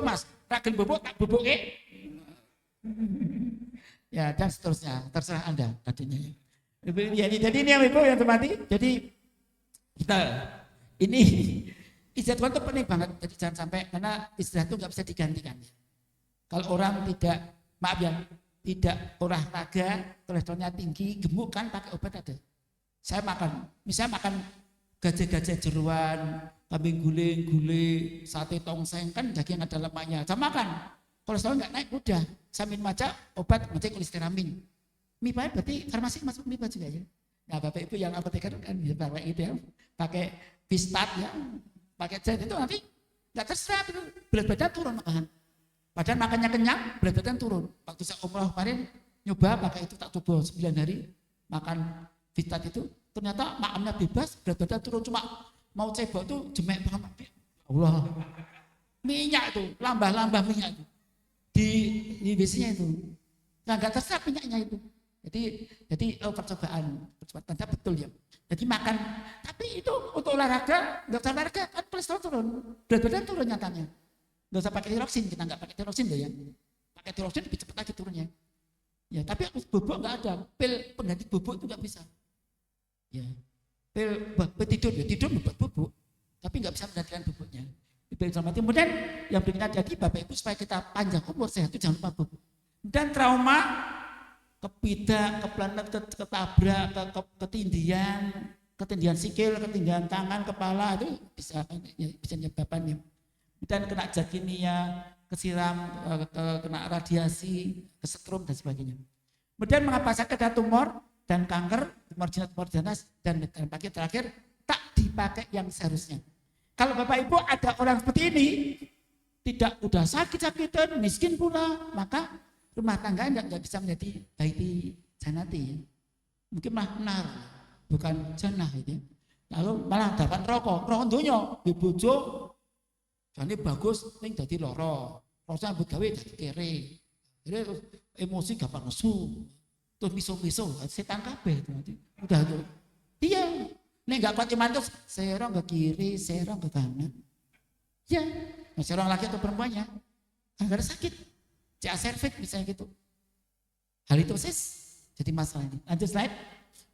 S1: mas, ragen bubuk tak bubuk ya dan seterusnya, terserah Anda tadinya. Ya, jadi ini yang ibu yang termati, jadi kita ini istirahat itu penting banget, jadi jangan sampai karena istirahat itu nggak bisa digantikan. Kalau orang tidak olahraga, kolesterolnya tinggi, gemuk kan pakai obat ada. Saya makan, misalnya makan gajah-gajah jeruan, kambing guling, sate tongseng kan daging ada lemaknya. Saya makan, kolesterol nggak naik udah. Saya minum aja obat nanti kolesteramin. MIPA berarti farmasi masuk MIPA juga ya. Nah Bapak Ibu yang apoteker kan pakai itu ya, pakai Vistat ya, pakai jet itu nanti nggak terserap itu berat badan turun malahan. Padahal makannya kenyang, berat badan turun. Waktu saya umroh kemarin nyoba pakai itu tak coba 9 hari makan Vistat itu, ternyata makannya bebas, berat badan turun cuma mau cebok tuh jemek banget. Allah, minyak itu, lambah-lambah minyak itu di WC-nya itu, nah nggak terserap minyaknya itu. Jadi percobaan tanda betul ya. Jadi makan, tapi itu untuk olahraga, nggak usah olahraga kan kolesterol turun, berat badan turun nyatanya. Nggak usah pakai tiroksin, kita nggak pakai tiroksin loh ya. Pakai tiroksin lebih cepat lagi turunnya. Ya, tapi bubuk nggak ada, pil pengganti bubuk itu nggak bisa. Ya, pil tidur ya tidur membuat bubuk, tapi nggak bisa menggantikan bubuknya. Kemudian yang berikutnya jadi Bapak Ibu supaya kita panjang umur sehat itu jangan lupa bubuk. Dan trauma, kepidak, keplanet, ketabrak, ketindihan sikil, ketindihan tangan, kepala itu bisa menyebabkan. Dan kena zat kimia, kesiram, kena radiasi, kesetrum dan sebagainya. Kemudian mengapa sakit ada tumor dan kanker, tumor jenis dan terakhir tak dipakai yang seharusnya. Kalau Bapak Ibu ada orang seperti ini, tidak udah sakit-sakitan, miskin pula, maka rumah tangga nggak bisa menjadi baiti janati. Mungkin malah benar, bukan jannah itu. Lalu malah dapat rokok dunia, di bojo, jadi bagus, ini jadi loro, rasanya buat gawe jadi kere, jadi emosi gampang nesu, terus miso, setan kabeh itu, udah tuh, dia. Nek nggak kuat iman terus serong ke kiri, serong ke kanan. Ya, nah, serong laki atau perempuannya, karena sakit, CA cervix misalnya gitu. Halitosis jadi masalah ini. Lanjut slide.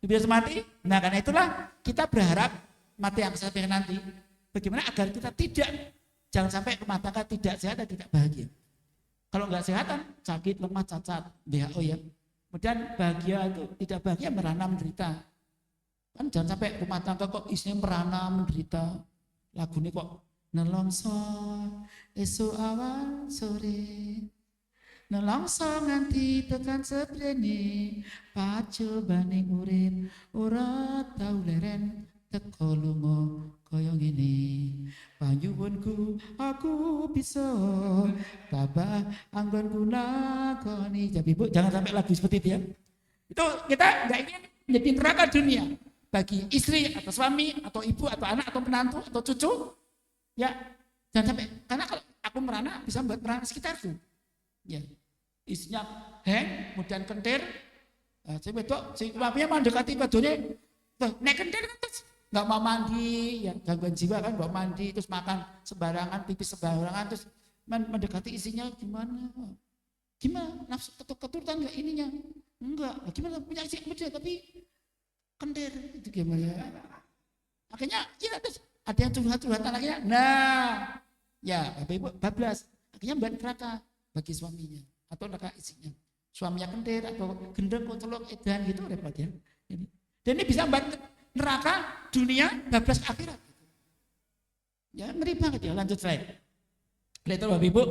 S1: Bisa mati. Nah karena itulah kita berharap mati yang sampai nanti. Bagaimana agar kita jangan sampai rumah tangga tidak sehat dan tidak bahagia. Kalau nggak sehatan, sakit, lemah, cacat, WHO ya. Kemudian bahagia itu tidak bahagia merana menderita. Kan jangan sampai rumah tangga kok isinya merana menderita. Lagu ini kok nelongso esok awal sore, nelongso nganti tekan seprene, pacu baning urip ora tau leren teko lunga kaya ngene. Panyuwunku aku bisa tabah anggonku lakoni. Jadi Bu jangan sampai lagu seperti itu ya. Itu kita nggak ingin menjadi neraka dunia bagi istri atau suami atau ibu atau anak atau menantu atau cucu ya jangan sampai, karena kalau aku merana bisa membuat merana sekitarku ya, istrinya kemudian kentir, si suaminya mendekati padunya naik kentir kan terus nggak mau mandi ya, gangguan jiwa kan, nggak mandi terus makan sembarangan, pipis sembarangan, terus mendekati istrinya gimana nafsu keturutan nggak ininya enggak, gimana punya istri muda tapi kendir itu gimana? Akhirnya ya ada yang curhat-curhatan akhirnya. Nah, ya Bapak Ibu bablas. Akhirnya mbak neraka bagi suaminya atau neraka istrinya. Suaminya kendir atau gendeng kocelok edan gitu repot ya. Dan ini bisa mbak neraka dunia bablas akhirat. Ya ngeri banget ya. Lanjut slide. Lihat Bapak Ibu.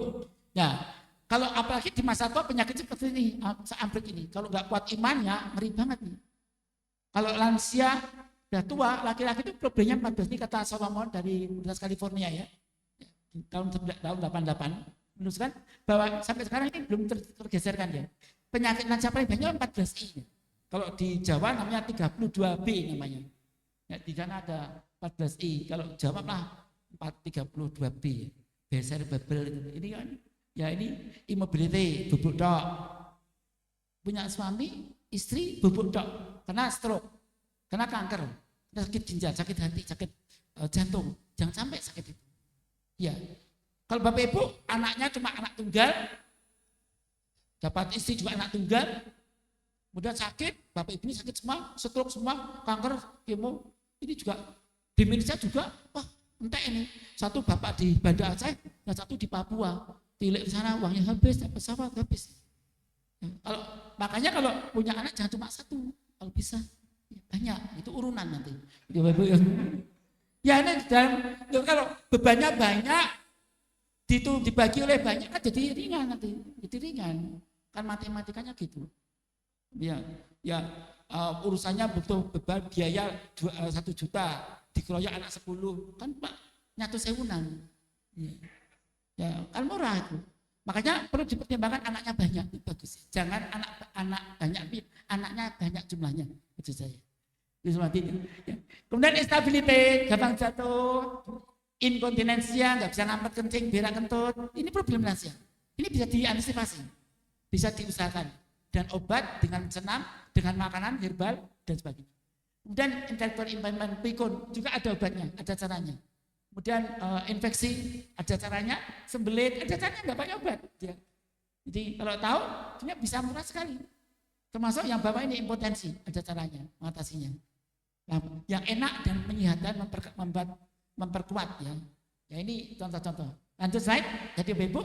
S1: Ya kalau apalagi di masa tua penyakit seperti ini, seambruk ini. Kalau nggak kuat imannya ngeri banget nih. Kalau lansia udah tua, laki-laki itu problemnya 14 ini kata Solomon dari Universitas California ya. Tahun 88 menunjukkan bahwa sampai sekarang ini belum tergeserkan ya. Penyakit lansia paling banyak 14I. Kalau di Jawa namanya 32B namanya. Ya, di sana ada 14I. Kalau Jawa lah 432B. Besar Babel ini kan ya ini immobility bubuk tok. Punya suami, istri bubuk tok, kena stroke, kena kanker, kena sakit ginjal, sakit hati, sakit jantung. Jangan sampai sakit itu. Ya. Kalau Bapak Ibu anaknya cuma anak tunggal, dapat istri juga anak tunggal, kemudian sakit, Bapak Ibu ini sakit semua, stroke semua, kanker, kemo, ini juga demensia juga, wah entek ini. Satu bapak di Banda Aceh, yang satu di Papua, tilik di sana uangnya habis, dapat pesawat habis. Ya, makanya kalau punya anak jangan cuma satu, kalau bisa ya, banyak, itu urunan nanti. Ya ini dan kalau bebannya banyak, dibagi oleh banyak kan jadi ringan nanti, jadi ringan. Kan matematikanya gitu. Ya, urusannya butuh beban biaya 1 juta, dikeroyok anak 10, kan Pak nyatu sewunan. Ya, kan murah itu. Makanya perlu dipertimbangkan anaknya banyak, itu bagus. Jangan anak banyak, anaknya banyak jumlahnya. Itu saya. Itu seperti itu. Ya. Kemudian instability, gampang jatuh, inkontinensia, nggak bisa ngampet kencing, berak kentut, ini problem lansia. Ini bisa diantisipasi, bisa diusahakan. Dan obat dengan senam, dengan makanan herbal, dan sebagainya. Kemudian intellectual impairment pikun juga ada obatnya, ada caranya. Kemudian infeksi ada caranya, sembelit ada caranya, nggak pakai obat. Ya. Jadi kalau tahu, ini bisa murah sekali. Termasuk yang Bapak ini impotensi, ada caranya mengatasinya. Nah, yang enak dan menyehatkan, memperkuat ya. Ya ini contoh-contoh. Lanjut slide, jadi Ibu.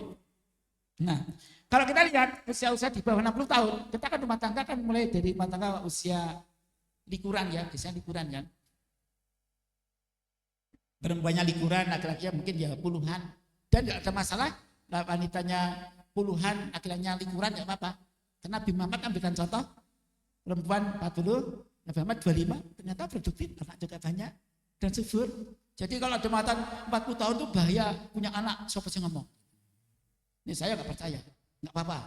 S1: Nah, kalau kita lihat usia-usia di bawah 60 tahun, kita kan rumah tangga kan mulai dari rumah tangga usia likuran ya, biasanya likuran kan. Perempuannya likuran, laki-laki mungkin ya puluhan. Dan enggak ada masalah, wanitanya puluhan, laki-lakinya likuran enggak apa-apa. Karena Nabi Muhammad ambilkan contoh, perempuan 40, Nabi Muhammad 25, ternyata produktif, anak juga banyak, dan subur. Jadi kalau ada matan 40 tahun itu bahaya punya anak, siapa sih ngomong? Ini saya nggak percaya, nggak apa-apa.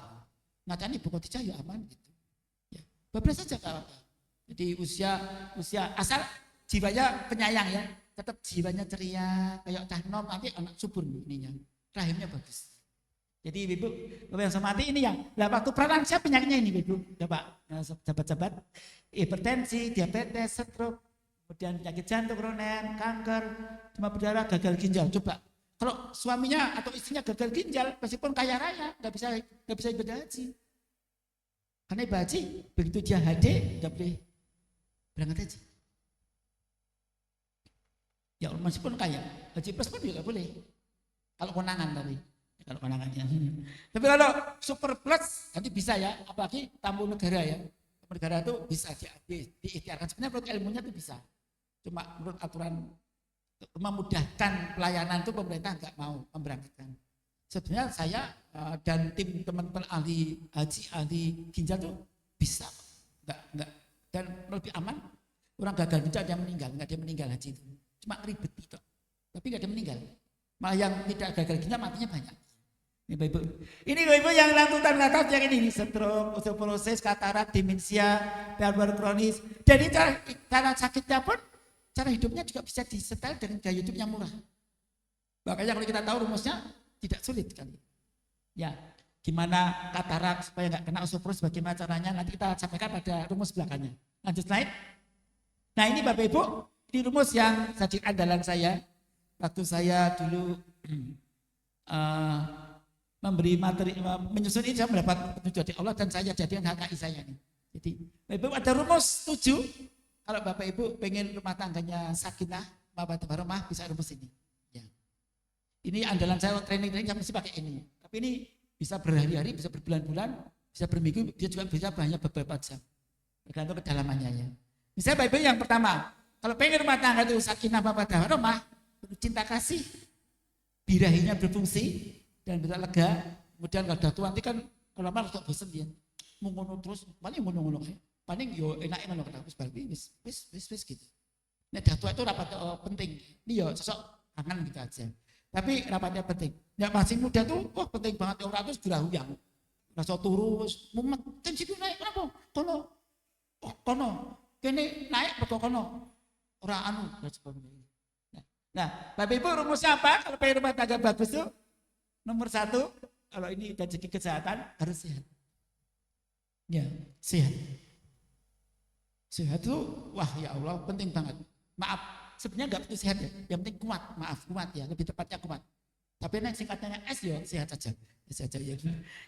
S1: Nyatanya Ibu Khadijah ya aman gitu. Ya, bablas saja nggak apa-apa. Jadi usia asal jiwanya penyayang ya, tetap jiwanya ceria, kayak cah nom nanti anak subur ininya, rahimnya bagus. Jadi Ibu, Bapak yang sama ini yang, lah waktu pralansia penyakitnya ini Ibu, coba jabat-jabat, hipertensi, diabetes, stroke, kemudian penyakit jantung kronis, kanker, demam berdarah, gagal ginjal. Coba kalau suaminya atau istrinya gagal ginjal, meskipun kaya raya, nggak bisa ibadah haji. Karena ibadah haji, begitu dia HD, nggak boleh berangkat haji. Ya meskipun kaya, haji plus pun juga boleh. Kalau konangan tapi. Kalau konangannya. Tapi kalau super plus nanti bisa ya, apalagi tamu negara ya. Tamu negara itu bisa diikhtiarkan. Sebenarnya menurut ilmunya itu bisa. Cuma menurut aturan memudahkan pelayanan itu pemerintah nggak mau memberangkatkan. Sebenarnya saya dan tim teman-teman ahli haji, ahli ginjal itu bisa, nggak dan lebih aman. Orang gagal ginjal dia meninggal, nggak dia meninggal haji itu. Cuma ribet gitu, tapi nggak dia meninggal. Malah yang tidak gagal ginjal matinya banyak. Ini Ibu. Ini Ibu yang lantutan atas yang ini stroke, osteoporosis, katarak, demensia, paru-paru kronis. Jadi cara sakitnya pun cara hidupnya juga bisa disetel dengan gaya hidup yang murah. Makanya kalau kita tahu rumusnya tidak sulit kan. Ya, gimana katarak supaya nggak kena osteoporosis, bagaimana caranya nanti kita sampaikan pada rumus belakangnya. Lanjut slide. Nah ini Bapak Ibu, ini rumus yang jadi andalan saya waktu saya dulu memberi materi, menyusun ini saya mendapat petunjuk dari Allah dan saya jadikan HKI saya ini. Jadi Bapak Ibu ada rumus 7. Kalau Bapak Ibu pengen rumah tangganya sakinah, mawaddah warahmah, bisa rumus ini. Ya. Ini andalan saya training saya mesti pakai ini. Tapi ini bisa berhari-hari, bisa berbulan-bulan, bisa berminggu, dia juga bisa banyak beberapa jam. Tergantung kedalamannya ya. Misalnya Bapak Ibu yang pertama, kalau pengen rumah tangga itu sakinah, mawaddah warahmah, cinta kasih, birahinya berfungsi dan bisa lega. Kemudian kalau tua nanti kan kalau lama harus bosan dia, mau ngono terus, paling ngono-ngono ya. Paling yo enak loh kata berarti wis gitu. Nah tua itu rapat penting. Ini yo sosok kangen gitu aja. Tapi rapatnya penting. Ya masih muda tuh, wah penting banget orang terus gerahuyang. Rasa turus, mumet, tensi naik kenapa? Kono, kene naik betul kono. Orang anu dan sebagainya. Nah, Bapak Ibu rumusnya apa? Kalau pengen rumah tangga bagus tuh, nomor 1, kalau ini dari segi kesehatan harus sehat. Ya, sehat. Sehat tuh, wah ya Allah penting banget. Maaf, sebenarnya nggak perlu sehat ya. Yang penting kuat, maaf kuat ya, lebih tepatnya kuat. Tapi yang singkatannya S ya sehat saja. Sehat saja ya.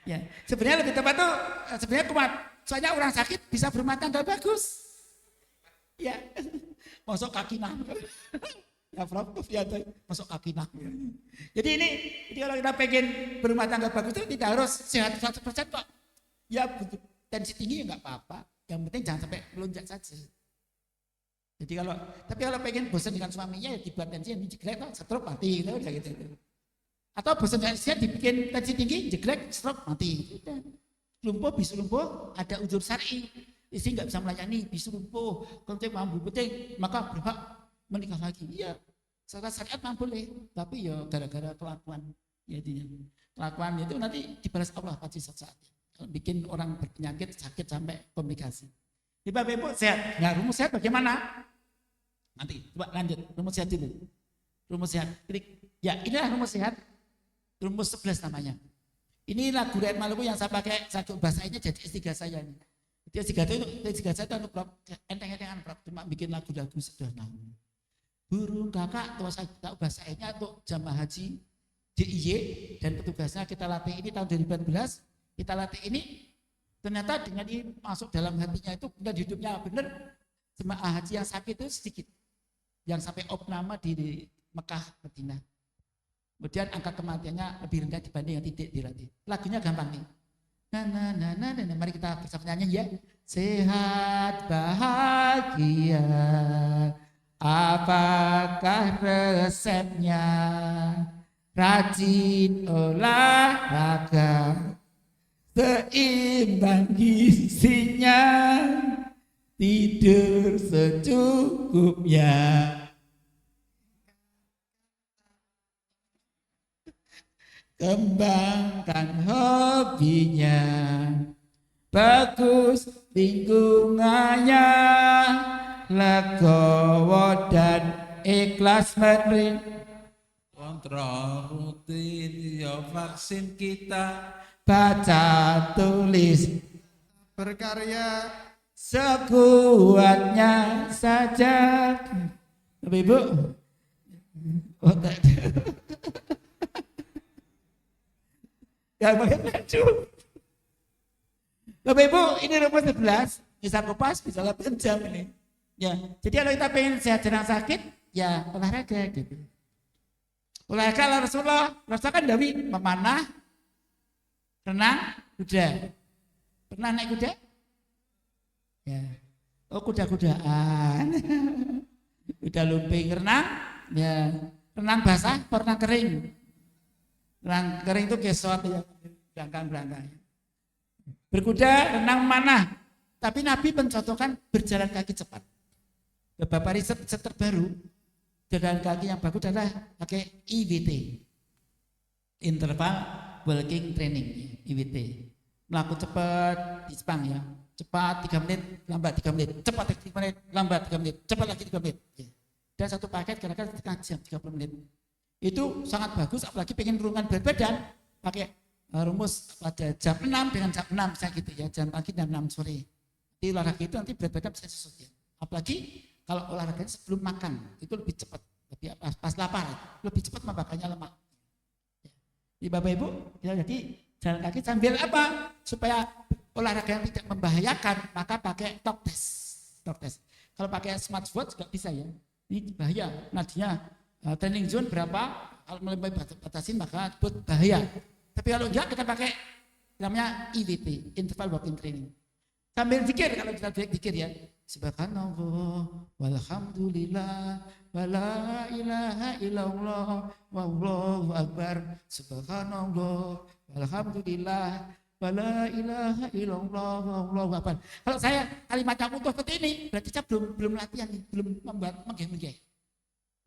S1: Ya, sebenarnya lebih tepat tuh sebenarnya kuat. Soalnya orang sakit bisa berumah tangga bagus. Ya, masuk kaki nang. Ya, Prof, ya, masuk kaki nang. Jadi kalau kita pengen berumah tangga bagus itu tidak harus sehat 100% kok. Ya, tensi tinggi ya nggak apa-apa. Yang penting jangan sampai melonjak saja. Jadi tapi kalau pengen bosan dengan suaminya ya dibuat tensi yang jeglek, stroke mati gitu, udah gitu. Atau bosan dengan istri dibikin tensi tinggi, jeglek, stroke mati. Udah. Lumpuh, bisu lumpuh, ada unsur syar'i. Istri nggak bisa melayani, bisu lumpuh, kemudian mampu penting, maka berhak menikah lagi. Iya, secara syariat mampu boleh, tapi ya gara-gara kelakuan, ya kelakuan itu nanti dibalas Allah pasti saat-saatnya. Bikin orang berpenyakit, sakit sampai komplikasi. Di Bapak Ibu sehat, nah rumus sehat bagaimana? Nanti coba lanjut, rumus sehat dulu. Rumus sehat, klik. Ya inilah rumus sehat, rumus 11 namanya. Ini lagu Rakyat Maluku yang saya pakai satu bahasanya jadi S3 saya ini. Dia S3 saya itu enteng-entengan, cuma bikin lagu-lagu sederhana. Burung kakak, kalau saya tahu bahasanya untuk jamaah haji DIY dan petugasnya kita latih ini tahun 2014, kita latih ini ternyata dengan ini masuk dalam hatinya itu benar hidupnya benar. Jemaah haji yang sakit itu sedikit, yang sampai opname di Mekah, Madinah. Kemudian angka kematiannya lebih rendah dibanding yang tidak dilatih. Lagunya gampang nih. Mari kita bersama nyanyi ya. Sehat bahagia, apakah resepnya? Rajin olahraga, seimbang gizinya, tidur secukupnya. Kembangkan hobinya, bagus lingkungannya, legowo dan ikhlas menerima.
S2: Kontrol rutin ya vaksin kita,
S1: Baca tulis
S3: berkarya
S1: sekuatnya saja. Bapak Ibu, oh tak ada. Ya pakai baju. Bapak Ibu, ini rumus 11, bisa kupas, bisa 8 jam ini. Ya, jadi kalau kita pengen sehat jarang sakit, ya olahraga gitu. Olahraga ala Rasulullah kan Dawi memanah, renang, kuda. Pernah naik kuda? Ya. Oh kuda-kudaan. Kuda lumping renang, ya. Renang basah, renang kering. Renang kering itu gesot ya, belakang-belakang. Berkuda, renang manah. Tapi Nabi mencontohkan berjalan kaki cepat. Beberapa riset terbaru, jalan kaki yang bagus adalah pakai IWT, Interval Walking Training, IWT. Melaku cepat di Jepang ya, cepat 3 menit, lambat 3 menit, cepat 3 menit, lambat 3 menit, cepat lagi 3 menit. Dan satu paket kira-kira setengah jam, 30 menit. Itu sangat bagus, apalagi pengen menurunkan berat badan, pakai rumus pada jam 6 dengan jam 6 saya gitu ya, jam pagi dan 6 sore. Di olahraga itu nanti berat badan bisa sesuai. Apalagi kalau olahraganya sebelum makan, itu lebih cepat, lebih pas lapar, lebih cepat membakarnya lemak. Di Bapak Ibu, ya, jadi jalan kaki sambil apa? Supaya olahraga yang tidak membahayakan, maka pakai talk test. Kalau pakai smartwatch nggak bisa ya, ini bahaya. Nadinya training zone berapa? Kalau melebihi batasin maka bahaya. Tapi kalau enggak kita pakai namanya IWT, Interval Walking Training. Sambil zikir, kalau kita zikir ya, subhanallah, walhamdulillah, wala ilaha illallah, wallahu akbar, subhanallah, walhamdulillah, wala ilaha illallah, wallahu akbar. Kalau saya kalimatnya utuh seperti ini, berarti saya belum latihan, belum membuat menggeh-menggeh.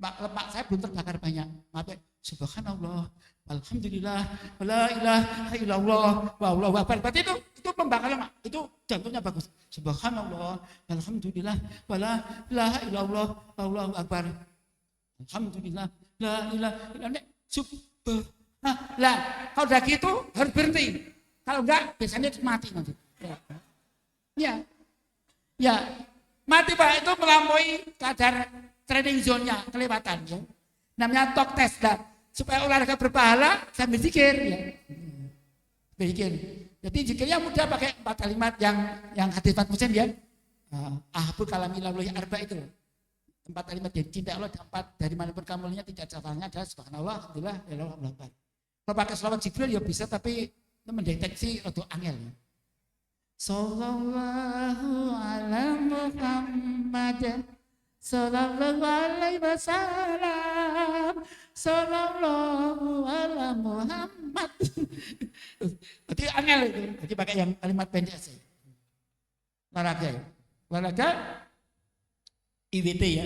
S1: Lemak saya belum terbakar banyak. Maaf, subhanallah, alhamdulillah, la ilaha illallah, wallahu akbar. Berarti itu membakar lemak. Itu jantungnya bagus. Subhanallah, alhamdulillah, la ilaha illallah, wallahu akbar. Alhamdulillah, la ilaha illallah, subhanallah. Lah, kalau udah gitu harus berhenti. Kalau enggak, biasanya mati nanti. Ya, ya, mati Pak itu melampaui kadar training zone-nya, kelewatan ya. Namanya talk test dah. Supaya olahraga berpahala sambil zikir ya. Zikir. Jadi zikirnya mudah pakai 4 kalimat yang hadis Muslim ya. Ahbul kalami laluhi arba itu loh. 4 kalimat yang cinta Allah dapat dari manapun kamu lihat tidak caranya adalah subhanallah, alhamdulillah, ya Allah. Kalau pakai selawat Jibril ya bisa tapi itu mendeteksi atau angel ya. Sallallahu ala Muhammad sallallahu alaihi wasallam sallallahu ala Muhammad. Berarti angel itu. Jadi pakai yang kalimat pendek saja. Olahraga ya. Olahraga IWT ya.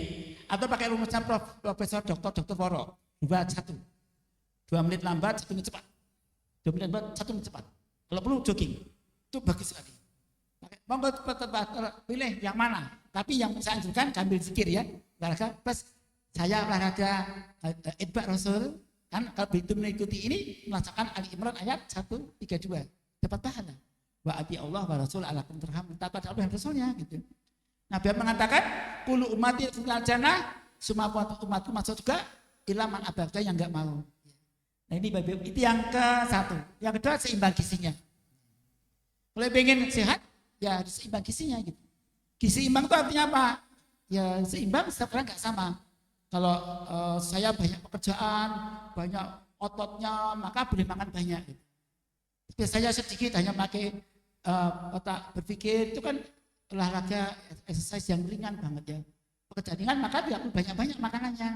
S1: Atau pakai rumusnya Profesor Dr. Woro. 2-1. 2 menit lambat, 1 menit cepat. 2 menit lambat, 1 menit cepat. Kalau perlu jogging. Itu bagus sekali. Monggo pilih yang mana. Tapi yang saya anjurkan ambil zikir ya. Olahraga plus saya olahraga Itba Rasul. Kan kalau begitu mengikuti ini melaksanakan Ali Imran ayat 132. Dapat pahala. Wa ati Allah wa Rasul alakum turham. Taat pada Allah dan Rasulnya gitu. Nabi mengatakan kullu ummati fil jannah, semua umatku masuk juga illa man abada yang enggak mau. Nah ini itu yang ke-1. Yang kedua seimbang gizinya. Kalau pengen sehat ya harus seimbang gizinya gitu. Gizi imbang itu artinya apa? Ya seimbang setiap orang enggak sama. Kalau saya banyak pekerjaan, banyak ototnya, maka boleh makan banyak gitu. Tapi saya sedikit hanya pakai otak berpikir, itu kan olahraga exercise yang ringan banget ya. Pekerjaan ringan maka tidak banyak-banyak makanannya.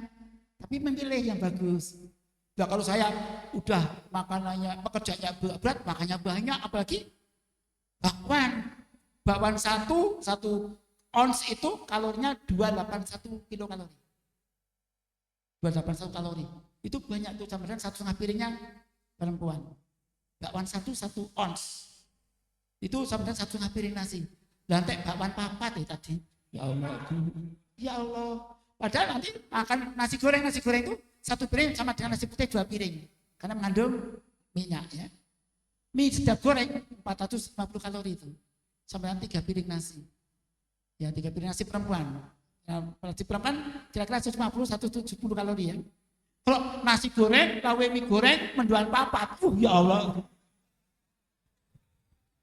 S1: Tapi memilih yang bagus. Nah, kalau saya udah makanannya, pekerjaannya berat, makannya banyak, apalagi bakwan 1 ons itu kalorinya 281 kilokalori. 281 kalori. Itu banyak tuh sama dengan 1,5 piringnya perempuan. Bakwan 1 ons. Itu sama dengan 1,5 piring nasi. Lantai bakwan papat tadi. Ya Allah. Ya Allah. Padahal nanti akan nasi goreng itu 1 piring sama dengan nasi putih 2 piring. Karena mengandung minyak ya. Mie sedap goreng 450 kalori itu. Sama dengan 3 piring nasi. Ya 3 piring nasi perempuan. Nasi perempuan kira-kira 150-170 kalori ya. Kalau nasi goreng, lawe mie goreng, menduan papat. Ya Allah.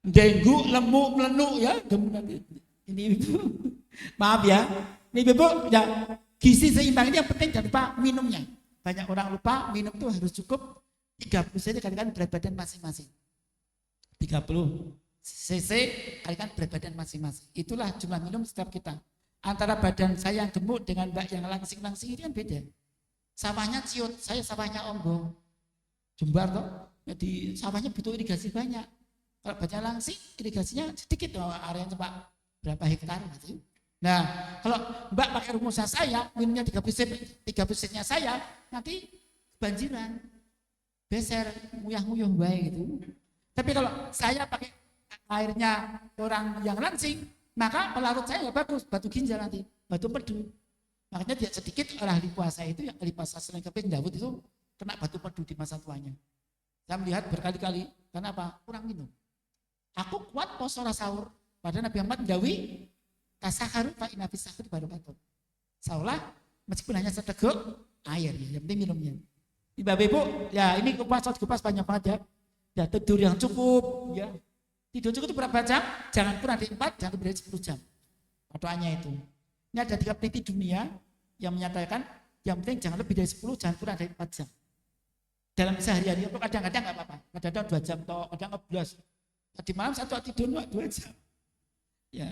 S1: Denggu, lemuk, melenuk ya. Ini ibu. Maaf ya. Ini ibu ya. Gizi seimbang ini yang penting jangan lupa minumnya. Banyak orang lupa minum itu harus cukup 30 cc kalikan berat badan masing-masing. 30 cc kalikan berat badan masing-masing. Itulah jumlah minum setiap kita. Antara badan saya yang gemuk dengan mbak yang langsing-langsing ini kan beda. Sawahnya ciut, saya sawahnya ombong. Jembar toh. Jadi sawahnya butuh irigasi banyak. Kalau badan langsing irigasinya sedikit area cuma berapa hektar gitu. Nah, kalau mbak pakai rumusnya saya, minumnya 30 cc-nya saya, nanti kebanjiran. Beser, nguyah-nguyuh baik gitu. Tapi kalau saya pakai airnya orang yang langsing, maka pelarut saya ya bagus, batu ginjal nanti, batu pedu. Makanya dia sedikit orang ahli puasa itu, yang ahli puasa selain keping Dawud itu kena batu pedu di masa tuanya. Saya melihat berkali-kali, karena apa? Kurang minum. Aku kuat poso sahur, padahal Nabi Muhammad mendawi tasaharu fa inna fis sahur baru patut. Saulah meskipun hanya seteguk air, yang penting minumnya. Ibu-ibu, ya ini kupas banyak banget ya. Ya tidur yang cukup, ya. Tidur cukup itu berapa jam? Jangan kurang dari 4, jangan lebih dari 10 jam. Patokannya itu. Ini ada 3 peneliti dunia yang menyatakan yang penting jangan lebih dari 10, jangan kurang dari 4 jam. Dalam sehari-hari, kadang-kadang nggak apa-apa. Kadang-kadang 2 jam, kadang 14. Tadi malam 1 tidur 2 jam. Ya,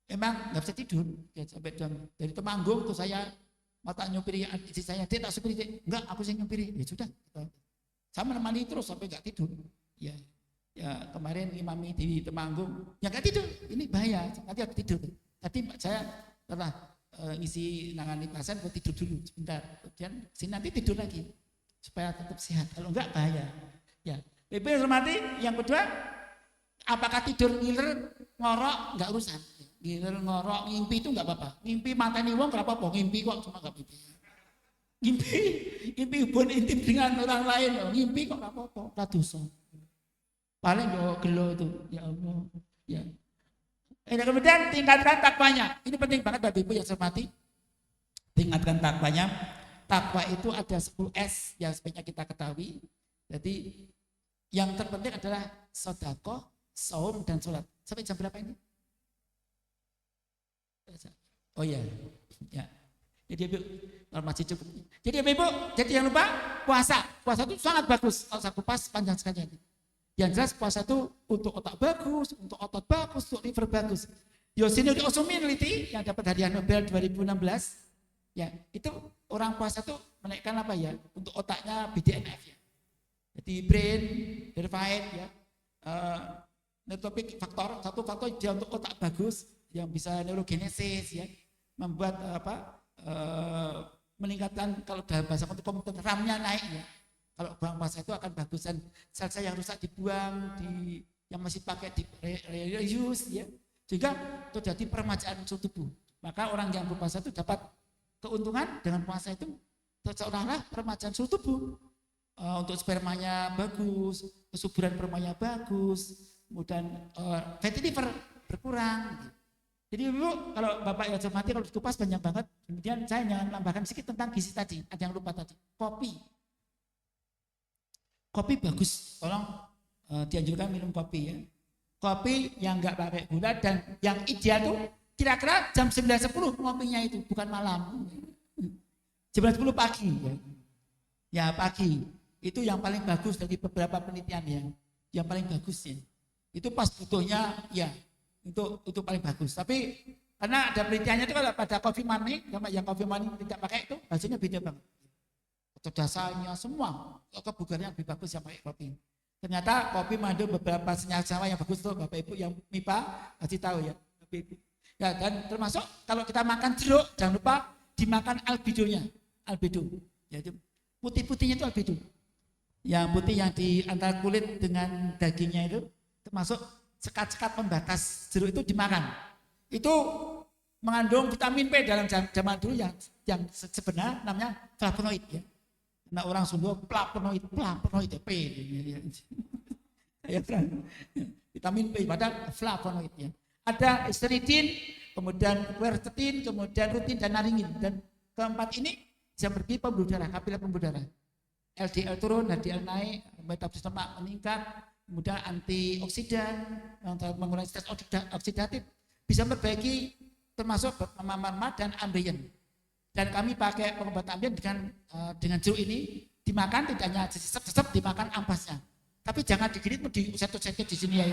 S1: emang nggak bisa tidur. Ya, sampai dari Temanggung tuh saya mau tak nyupiri istri saya, dia tak supiri, enggak aku yang nyupiri. Ya sudah. Saya menemani terus sampai nggak tidur. Ya, kemarin imami di Temanggung, ya nggak tidur. Ini bahaya. Nanti aku tidur. Tadi saya telah ngisi nangani pasien, buat tidur dulu sebentar. Kemudian sini nanti tidur lagi supaya tetap sehat. Kalau enggak bahaya. Ya, Bapak hormati. Yang kedua, apakah tidur ngiler ngorok nggak urusan. Ngiler ngorok ngimpi itu nggak apa-apa. Ngimpi mateni wong nggak apa-apa. Ngimpi kok cuma nggak apa-apa. ngimpi hubungan intim dengan orang lain, ngimpi kok nggak apa-apa, nggak dosa. Paling yo gelo itu, ya Allah, ya. Kemudian tingkatkan takwanya. Ini penting banget Bapak Ibu yang saya hormati. Tingkatkan takwanya. Takwa itu ada 10 S yang sebaiknya kita ketahui. Jadi yang terpenting adalah sedekah, saum dan sholat. Sampai jam berapa ini? Oh iya, ya. Jadi Ibu, kalau masih cukup. Jadi Ibu, jadi jangan lupa puasa. Puasa itu sangat bagus. Kalau saya kupas panjang sekali. Yang jelas puasa itu untuk otak bagus, untuk otot bagus, untuk liver bagus. Yoshinori Ohsumi meneliti yang dapat hadiah Nobel 2016, ya itu orang puasa itu menaikkan apa ya? Untuk otaknya BDNF ya. Jadi brain, verified ya, neurotrophic faktor, satu faktor dia untuk otak bagus, yang bisa neurogenesis ya, membuat meningkatkan kalau dalam bahasa komputer RAM-nya naik ya. Kalau buang puasa itu akan bagusan sel-sel yang rusak dibuang, yang masih pakai di reuse ya, sehingga terjadi peremajaan suhu tubuh. Maka orang yang berpuasa itu dapat keuntungan dengan puasa itu seolah-olah peremajaan suhu tubuh. Untuk spermanya bagus, kesuburan spermanya bagus, kemudian fatty liver berkurang. Jadi Ibu, kalau Bapak yang cermati kalau dikupas banyak banget. Kemudian saya hanya menambahkan sedikit tentang gizi tadi. Ada yang lupa tadi. Kopi bagus, tolong dianjurkan minum kopi ya. Kopi yang enggak pakai gula dan yang ideal tuh kira-kira jam 9.10 ngopinya itu, bukan malam. Jam 10 pagi ya. Ya pagi, itu yang paling bagus dari beberapa penelitian ya. Yang paling bagus ya. Itu pas butuhnya ya, itu paling bagus. Tapi karena ada penelitiannya itu kalau pada coffee money, yang coffee money tidak pakai itu hasilnya beda banget. Kecerdasannya semua, kebugarannya lebih bagus yang pakai kopi. Ternyata kopi mengandung beberapa senyawa yang bagus tuh Bapak Ibu yang MIPA kasih tahu ya. Bapak Ibu. Ya dan termasuk kalau kita makan jeruk jangan lupa dimakan albedonya, albedo. Yaitu putih-putihnya itu albedo. Yang putih yang di antara kulit dengan dagingnya itu termasuk sekat-sekat pembatas jeruk itu dimakan. Itu mengandung vitamin P dalam zaman dulu yang sebenarnya namanya flavonoid ya. Nah orang Sunda flavonoid P ya kan. Vitamin P pada flavonoid ya. Ada histidin, kemudian quercetin, kemudian rutin dan naringin dan keempat ini bisa pergi pembuluh darah, kapiler pembuluh darah. LDL turun, HDL naik, metabolisme lemak meningkat, kemudian antioksidan, mengurangi stres oksidatif, bisa memperbaiki termasuk mama dan ambien. Dan kami pakai pengobatan ambien dengan jeruk ini dimakan tidak hanya sesep dimakan ampasnya. Tapi jangan digigit diuset-usetnya di sini ya.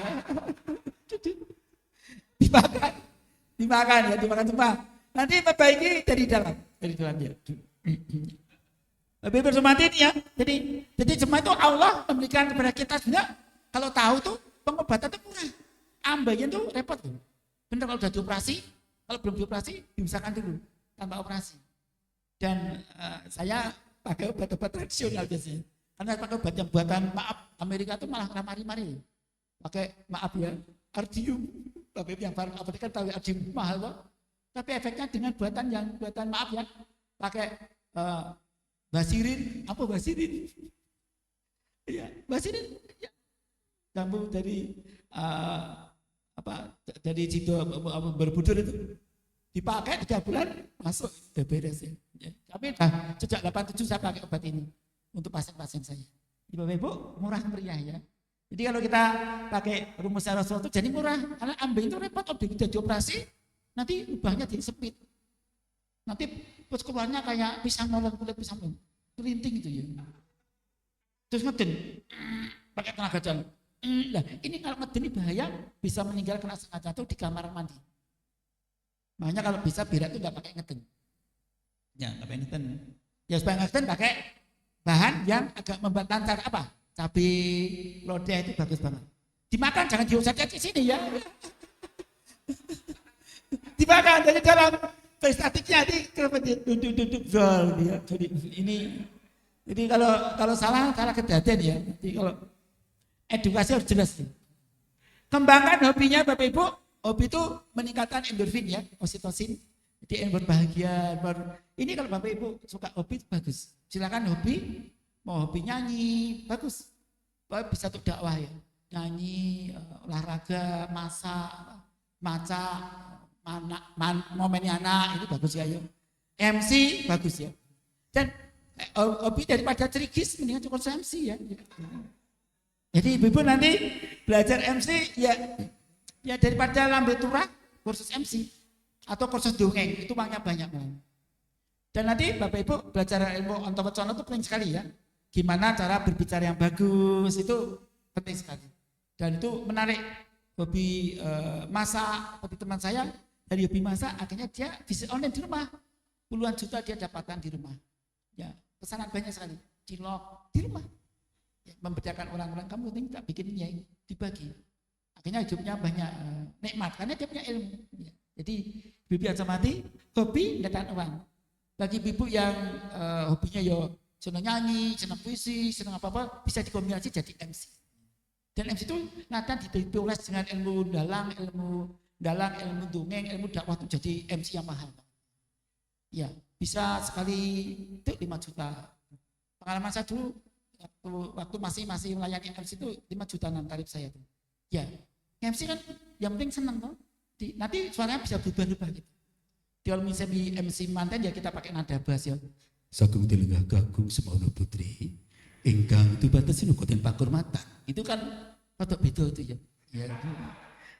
S1: dimakan semua. Nanti perbaiki dari dalam ya. Lebih bersemangat ini ya. Jadi semua itu Allah memberikan kepada kita sebenarnya kalau tahu tuh pengobatan itu murah. Ambien tuh repot tuh. Benar kalau udah dioperasi, kalau belum dioperasi diusahakan dulu tanpa operasi. Dan saya pakai obat-obat tradisional biasanya. Karena pakai obat yang buatan maaf Amerika itu malah ramari-mari. Pakai maaf ya, ardium. Tapi yang Amerika kan tahu ardium mahal loh. Tapi efeknya dengan buatan maaf ya, pakai basirin. Apa basirin? Ya, basirin. Ya. Lampu dari dari situ berbudur itu. Dipakai 3 bulan masuk beres ya. Tapi sejak 87 saya pakai obat ini untuk pasien-pasien saya. Bapak Ibu murah meriah ya. Jadi kalau kita pakai rumus Rasul itu jadi murah karena ambien itu repot kalau sudah dioperasi nanti lubangnya disempit. Nanti terus keluarnya kayak pisang molen kulit pisang molen. Kelinting gitu ya. Terus ngeden pakai tenaga dalam. Nah, ini kalau ngeden ini bahaya bisa meninggal kena sengaja jantung di kamar mandi. Makanya kalau bisa berak itu nggak pakai ngeden. Ya nggak pakai ngeden. Ya supaya ngeden pakai bahan yang agak membuat lancar apa? Cabai lodeh itu bagus banget. Dimakan jangan diusapnya di sini ya. Dimakan dari dalam prestatiknya duduk ya. Jadi kalau salah kejadian ya. Jadi kalau edukasi harus jelas. Kembangkan hobinya Bapak Ibu. Hobi itu meningkatkan endorfin ya, oksitosin. Jadi berbahagia. Ini kalau Bapak Ibu suka hobi bagus. Silakan hobi, mau hobi nyanyi bagus. Bapak bisa untuk dakwah ya. Nyanyi, olahraga, masak, maca, momennya anak itu bagus ya. MC bagus ya. Dan hobi daripada cerigis mendingan cukup MC ya. Jadi ibu-ibu nanti belajar MC ya daripada lambe turah kursus MC atau kursus dongeng itu uangnya banyak banget. Dan nanti Bapak Ibu belajar ilmu ontowecana itu penting sekali ya. Gimana cara berbicara yang bagus itu penting sekali. Dan itu menarik. Hobi masak seperti teman saya dari hobi masak akhirnya dia bisnis online di rumah. Puluhan juta dia dapatkan di rumah. Ya, pesanan banyak sekali. Cilok di rumah. Ya, membedakan orang-orang kamu penting tak bikin ya dibagi. Akhirnya hidupnya banyak nikmat karena dia punya ilmu. Ya. Jadi ibu yang mati hobi datang uang. Bagi ibu yang hobinya ya senang nyanyi, senang puisi, senang apa-apa bisa dikombinasi jadi MC. Dan MC itu nanti ditulis dengan ilmu dalang, ilmu dongeng, ilmu dakwah itu jadi MC yang mahal. Ya, bisa sekali itu 5 juta. Pengalaman saya dulu waktu masih melayani MC itu 5 juta tarif saya itu. Ya, MC kan yang penting senang toh. Nanti suaranya bisa berubah-ubah gitu. Kalau misalnya MC manten ya kita pakai nada bass ya. Sagung telenggah gagung semono putri. Ingkang itu batasin koten pakur mata. Itu kan foto beda itu ya. Ya.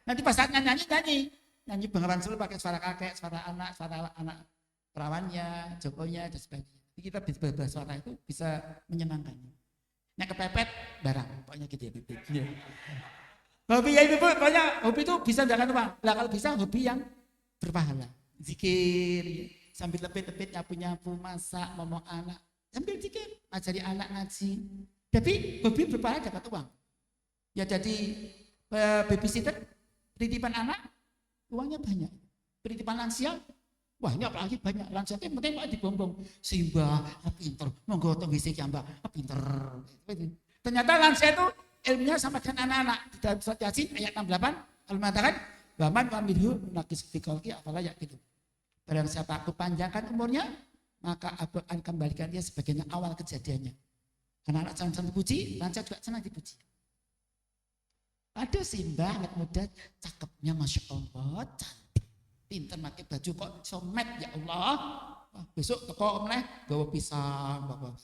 S1: Nanti pas saat nyanyi Bengawan Solo pakai suara kakek, suara anak perawannya, jokonya dan sebagainya. Jadi kita bisa suara itu bisa menyenangkan. Nek kepepet barang, pokoknya gitu ya. Hobi ya ibu, pokoknya hobi itu bisa jangan uang. Lah kalau bisa hobi yang berpahala. Zikir, sambil lepet-lepet nyapu-nyapu, masak, ngomong anak. Sambil zikir, ngajari anak ngaji. Tapi hobi berpahala dapat uang. Ya jadi babysitter, penitipan anak, uangnya banyak. Penitipan lansia, wahnya apalagi banyak. Lansia itu penting mau dibombong. Simbah, pinter. Monggo tong WC ki Mbak, pinter. Ternyata lansia itu ilmunya sama dengan anak-anak. Di dalam surat Yasin ayat 68 Allah mengatakan Waman waminhu menakis fikolki apalah ya gitu. Barang siapa aku panjangkan umurnya, maka aku akan kembalikan dia sebagainya awal kejadiannya. Karena anak senang dipuji, lansia juga senang dipuji. Aduh Simbah anak muda, cakepnya Masya Allah, cantik. Pinter pakai baju kok somet ya Allah. Wah, besok teko meneh gawa pisang bapak.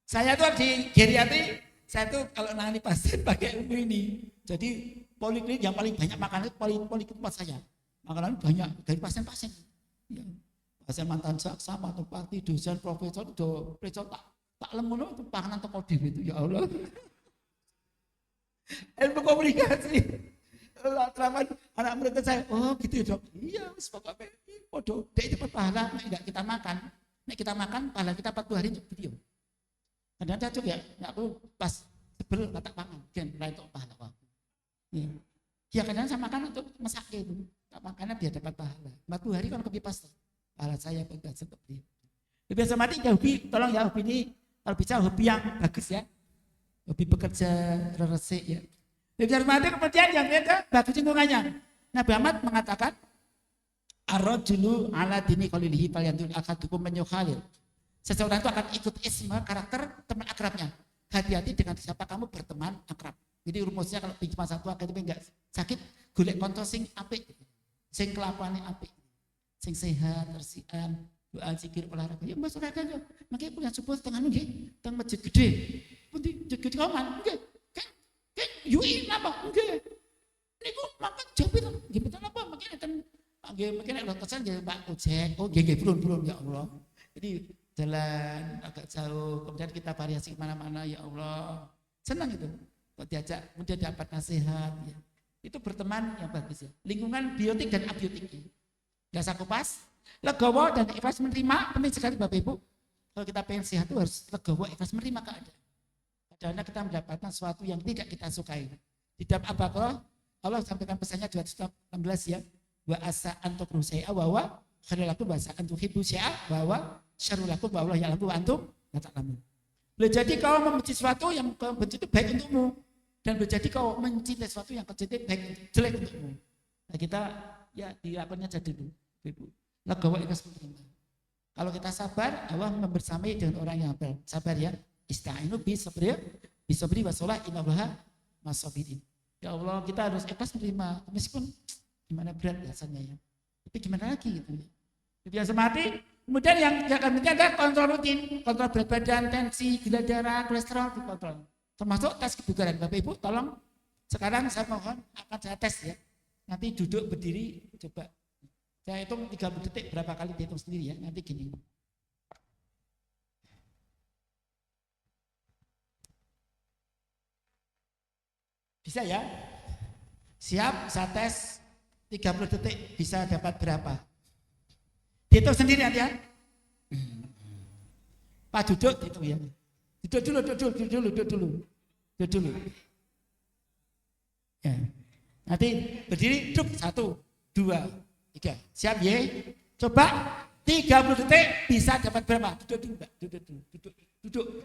S1: Saya tuh di geriatri, saya tuh kalau nangani pasien pakai ilmu ini. Jadi poliklinik yang paling banyak makanan itu poliklinik tempat saya. Makanan banyak dari pasien-pasien. Ya. Pasien mantan jaksa, mantan parti, dosen, profesor, tak lemono itu panganan teko dhewe itu ya Allah. Ilmu komunikasi. Teraman anak murid saya, oh gitu ya dok. Iya, pokoknya podo. Dek dapat pahala, tidak kita makan. Nek kita makan, pahala kita 40 hari untuk video. Kadang cocok ya, aku pas sebel tak pangan, dan lain untuk pahala aku. Ya kadang saya makan untuk masak itu, tak makannya biar dapat pahala. 40 hari kan kopi pasta, pahala saya pegang seperti itu. Biasa mati ya hobi, tolong ya hobi ini, kalau bisa hobi yang bagus ya, hobi bekerja resik ya. Biasa mati kemudian yang beda bagus lingkungannya. Nabi Muhammad mengatakan, ar-rajulu ala dini qalilihi falyanzur akadukum man yukhalil. Seseorang itu akan ikut isme karakter teman akrabnya. Hati-hati dengan siapa kamu berteman akrab. Jadi rumusnya kalau pinjaman satu akhirnya enggak sakit, golek konco sing apik, sing kelakuane apik, sing sehat, tersihan, doa zikir olahraga. Ya Mas olahraga yo. Makanya punya subuh tengah nggih, teng masjid gede. Pundi masjid gede kaman nggih. Kan yui napa nggih. Niku makan jepit nggih betul apa makanya ten nggih makanya kalau kesan nggih Pak Ojek. Oh nggih purun ya Allah. Jadi jalan agak jauh, kemudian kita variasi kemana-mana ya Allah. Senang itu. Kalau diajak, kemudian dapat nasihat. Ya. Itu berteman yang bagus ya. Lingkungan biotik dan abiotik. Gak kupas, legowo dan ikhlas menerima, penting sekali Bapak Ibu. Kalau kita pengen sehat itu harus legowo, ikhlas menerima keadaan. Kadang-kadang kita mendapatkan sesuatu yang tidak kita sukai. Di dalam Al-Baqarah, Allah sampaikan pesannya 216 ya. Wa asa antuk rusai'a wawa khailakum wa asa antuk hibu syai'a wawa syarulakum wa Allah ya'lamu wa antum la ta'lamun. Boleh jadi kau membenci sesuatu yang kau benci itu baik untukmu. Dan boleh jadi kau mencintai sesuatu yang kau cintai baik jelek untukmu. Nah kita ya dilakukannya jadi dulu. Ibu. Legowo ikhlas menerima. Kalau kita sabar, Allah membersamai dengan orang yang sabar ya. Ista'inu bisabri wa shalah innallaha masabirin. Ya Allah, kita harus ikhlas menerima meskipun gimana berat rasanya ya. Tapi gimana lagi gitu ya. Biasa mati. Kemudian yang akan penting adalah kontrol rutin, kontrol berat badan, tensi, gula darah, kolesterol dikontrol. Termasuk tes kebugaran. Bapak Ibu tolong sekarang saya mohon akan saya tes ya. Nanti duduk berdiri coba. Saya hitung 30 detik berapa kali dihitung sendiri ya. Nanti gini. Bisa ya? Siap, saya tes 30 detik bisa dapat berapa? Dihitung sendiri nanti ya. Pak duduk dihitung ya. Duduk dulu. Ya. Nanti berdiri, duduk 1, 2, 3. Siap ya? Coba 30 detik bisa dapat berapa? Duduk.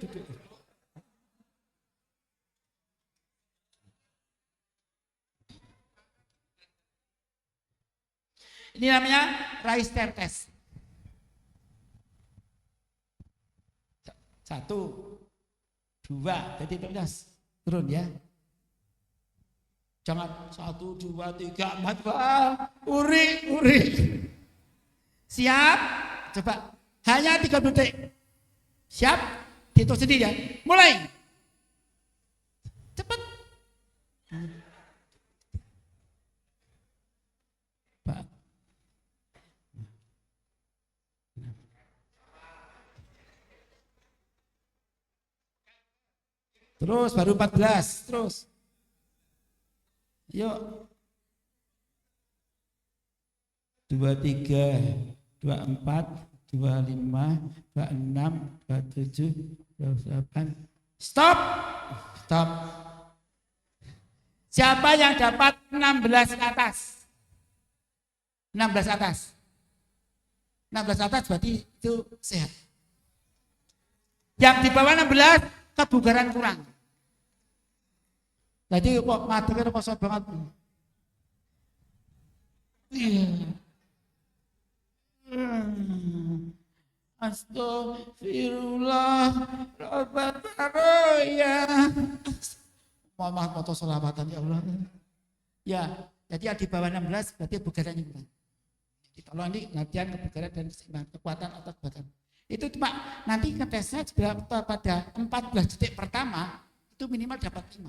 S1: Ini namanya rise stair test. 1, 2, jadi turun ya. Jangan 1, 2, 3, 4, uri. Siap? Coba hanya 30 detik. Siap? Dihitung sendiri ya. Mulai. Cepat. Pak. Terus baru 14, terus. Yuk. 23, 24, 25, 26, 27, 28. Stop. Siapa yang dapat 16 ke atas? 16 atas. 16 atas berarti itu sehat. Yang di bawah 16 kebugaran kurang. Jadi kok maturnya kosong banget. Astagfirullah Rabbataraya. Mohon maaf foto sholawatan ya Allah. Ya, jadi yang di bawah 16 berarti kebugarannya kurang. Jadi tolong ini latihan kebugaran dan keseimbangan, kekuatan otot badan. Itu cuma nanti ngetesnya pada 14 detik pertama itu minimal dapat 5.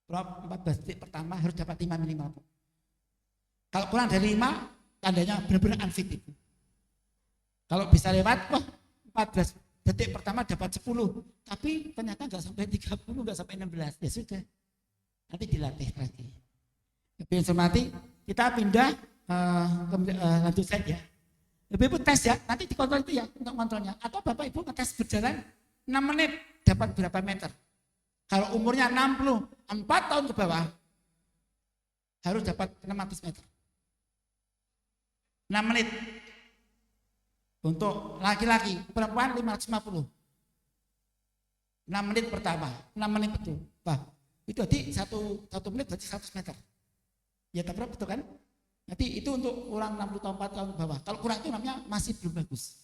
S1: 14 detik pertama harus dapat 5 minimal. Kalau kurang dari 5 tandanya benar-benar unfit itu. Kalau bisa lewat, 14 detik pertama dapat 10, tapi ternyata nggak sampai 30, nggak sampai 16, ya sudah. Nanti dilatih lagi. Lebih semati, kita pindah lanjut saja. Lebih Ibu tes ya, nanti dikontrol itu ya untuk kontrolnya. Atau Bapak Ibu ngetes berjalan 6 menit dapat berapa meter. Kalau umurnya 64 tahun ke bawah, harus dapat 600 meter. 6 menit. Untuk laki-laki, perempuan 550. 6 menit pertama, 6 menit betul. Wah, itu berarti 1 menit berarti 100 meter. Ya tak betul kan? Nanti itu untuk orang 64 tahun ke bawah. Kalau kurang itu namanya masih belum bagus.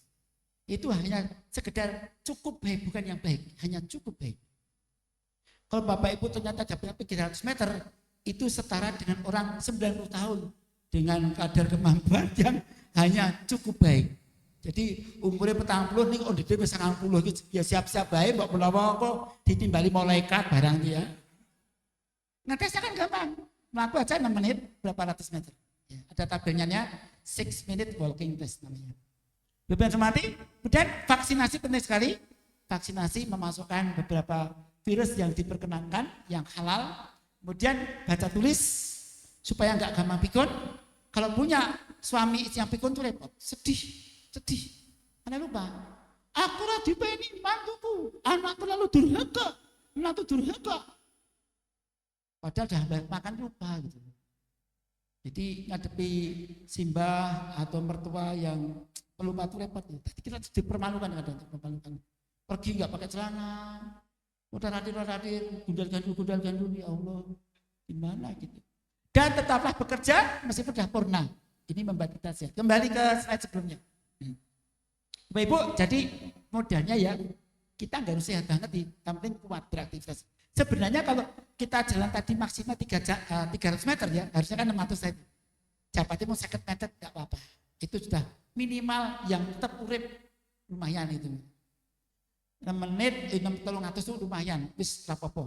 S1: Itu hanya sekedar cukup baik, bukan yang baik. Hanya cukup baik. Kalau Bapak Ibu ternyata dapatnya 300 meter, itu setara dengan orang 90 tahun. Dengan kadar kemampuan yang hanya cukup baik. Jadi umurnya 40 nih, dia bisa 90 gitu. Ya siap-siap baik, mbak menawa kok ditimbali malaikat barang dia. Nah tesnya kan gampang. Melakukan aja 6 menit, berapa ratus meter. Ya, ada tabelnya 6 minute walking test namanya. Beban semati, kemudian vaksinasi penting sekali. Vaksinasi memasukkan beberapa virus yang diperkenankan, yang halal. Kemudian baca tulis, supaya nggak gampang pikun. Kalau punya suami yang pikun itu repot, sedih. Karena lupa. Aku lah dipeni mantuku, anakku lalu durhaka, menantu durhaka. Padahal dah makan lupa gitu. Jadi ngadepi simbah atau mertua yang pelupa itu repot. Jadi kita dipermalukan kadang. Pergi nggak pakai celana, udah radir, gundal gandul, ya Allah, gimana gitu. Dan tetaplah bekerja meskipun sudah purna. Ini membuat kita sehat. Kembali ke slide sebelumnya. Bapak Ibu, jadi modalnya ya kita nggak harus sehat banget, di penting kuat beraktivitas. Sebenarnya kalau kita jalan tadi maksimal 300 meter ya, harusnya kan 600 meter. Japatnya mau 50 meter nggak apa-apa. Itu sudah minimal yang tetap urip lumayan itu. 6 menit, 300 itu lumayan, wis apa-apa.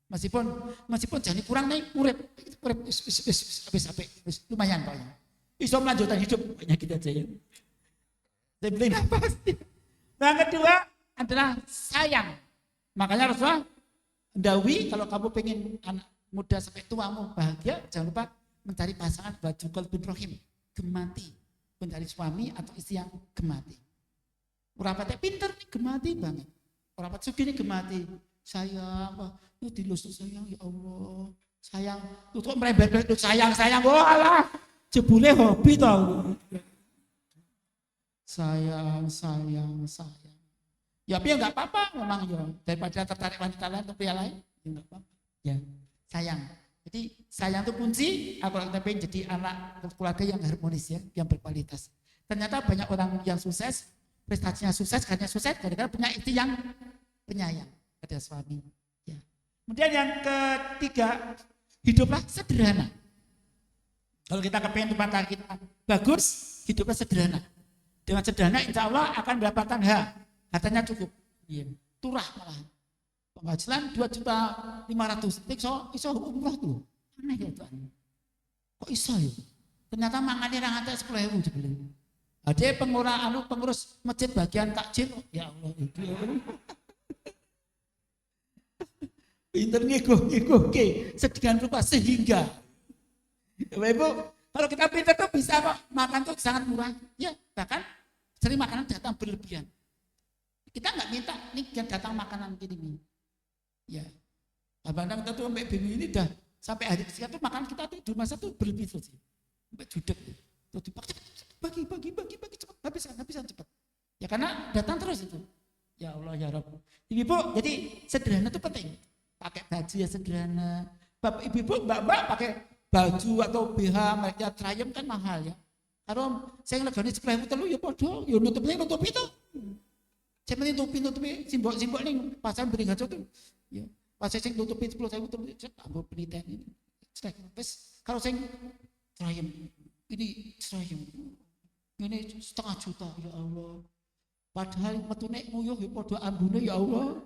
S1: Meskipun jadi kurang nih, urip wis lumayan pokoknya. Iso melanjutkan hidup pokoknya gitu aja ya. Saya beli nafas. Yang kedua adalah sayang. Makanya Rasulullah ndawi kalau kamu pengen anak muda sampai tuamu bahagia, jangan lupa mencari pasangan wajukul bin rohim, gemati, mencari suami atau istri yang gemati. Orang patah pinter nih, gemati banget. Orang patah sugi nih gemati. Sayang, itu dilusuk sayang, ya Allah. Sayang, itu kok merembet itu sayang, oh alah. Jebule hobi tau. Sayang. Ya tapi ya enggak apa-apa memang ya. Daripada tertarik wanita lain atau pria lain, ya enggak apa-apa. Ya, sayang. Jadi sayang itu kunci kalau kita pengen jadi anak keluarga yang harmonis ya, yang berkualitas. Ternyata banyak orang yang sukses, prestasinya sukses karena gara-gara punya istri yang penyayang pada suami. Ya. Kemudian yang ketiga, hiduplah sederhana. Kalau kita kepengen rumah tangga kita bagus, hiduplah sederhana. Dengan sederhana insya Allah akan mendapatkan hartanya cukup. Iya. Turah malah. Penghasilan 2.500.000. Iso umroh tuh. Aneh ya Tuhan. Kok iso ya? Ternyata mangane ra ngantek 10.000 jebule. Ada pengurus masjid bagian takjil. Ya Allah itu. Pinter ngego sedemikian rupa sehingga Bapak Ibu, kalau kita pinter tuh bisa kok makan tuh sangat murah. Ya, bahkan sering makanan datang berlebihan. Kita nggak minta nih yang datang makanan gini. Ya, abang-abang kita tuh sampai bingung ini dah sampai hari ketiga tuh makan kita tuh di masa tuh berlebih terus. Sampai judek. Tuh dipaksa bagi cepat habisan cepat. Ya karena datang terus itu. Ya Allah ya Rabb. Ibu, jadi sederhana itu penting. Pakai baju ya sederhana. Bapak ibu, mbak-mbak pakai baju atau BH mereknya Triumph kan mahal ya. Kalau saya ngegani 10.000 telu ya podo, ya nutup itu. Saya penting nutupi simbol nih pasar beri ngaco tuh. Ya, pas saya nutupi 10.000 telu, ambil penelitian ini. Terus kalau saya Triumph, ini Triumph, ini 1,5 juta ya Allah. Padahal metune nguyuh ya podo ambune ya Allah.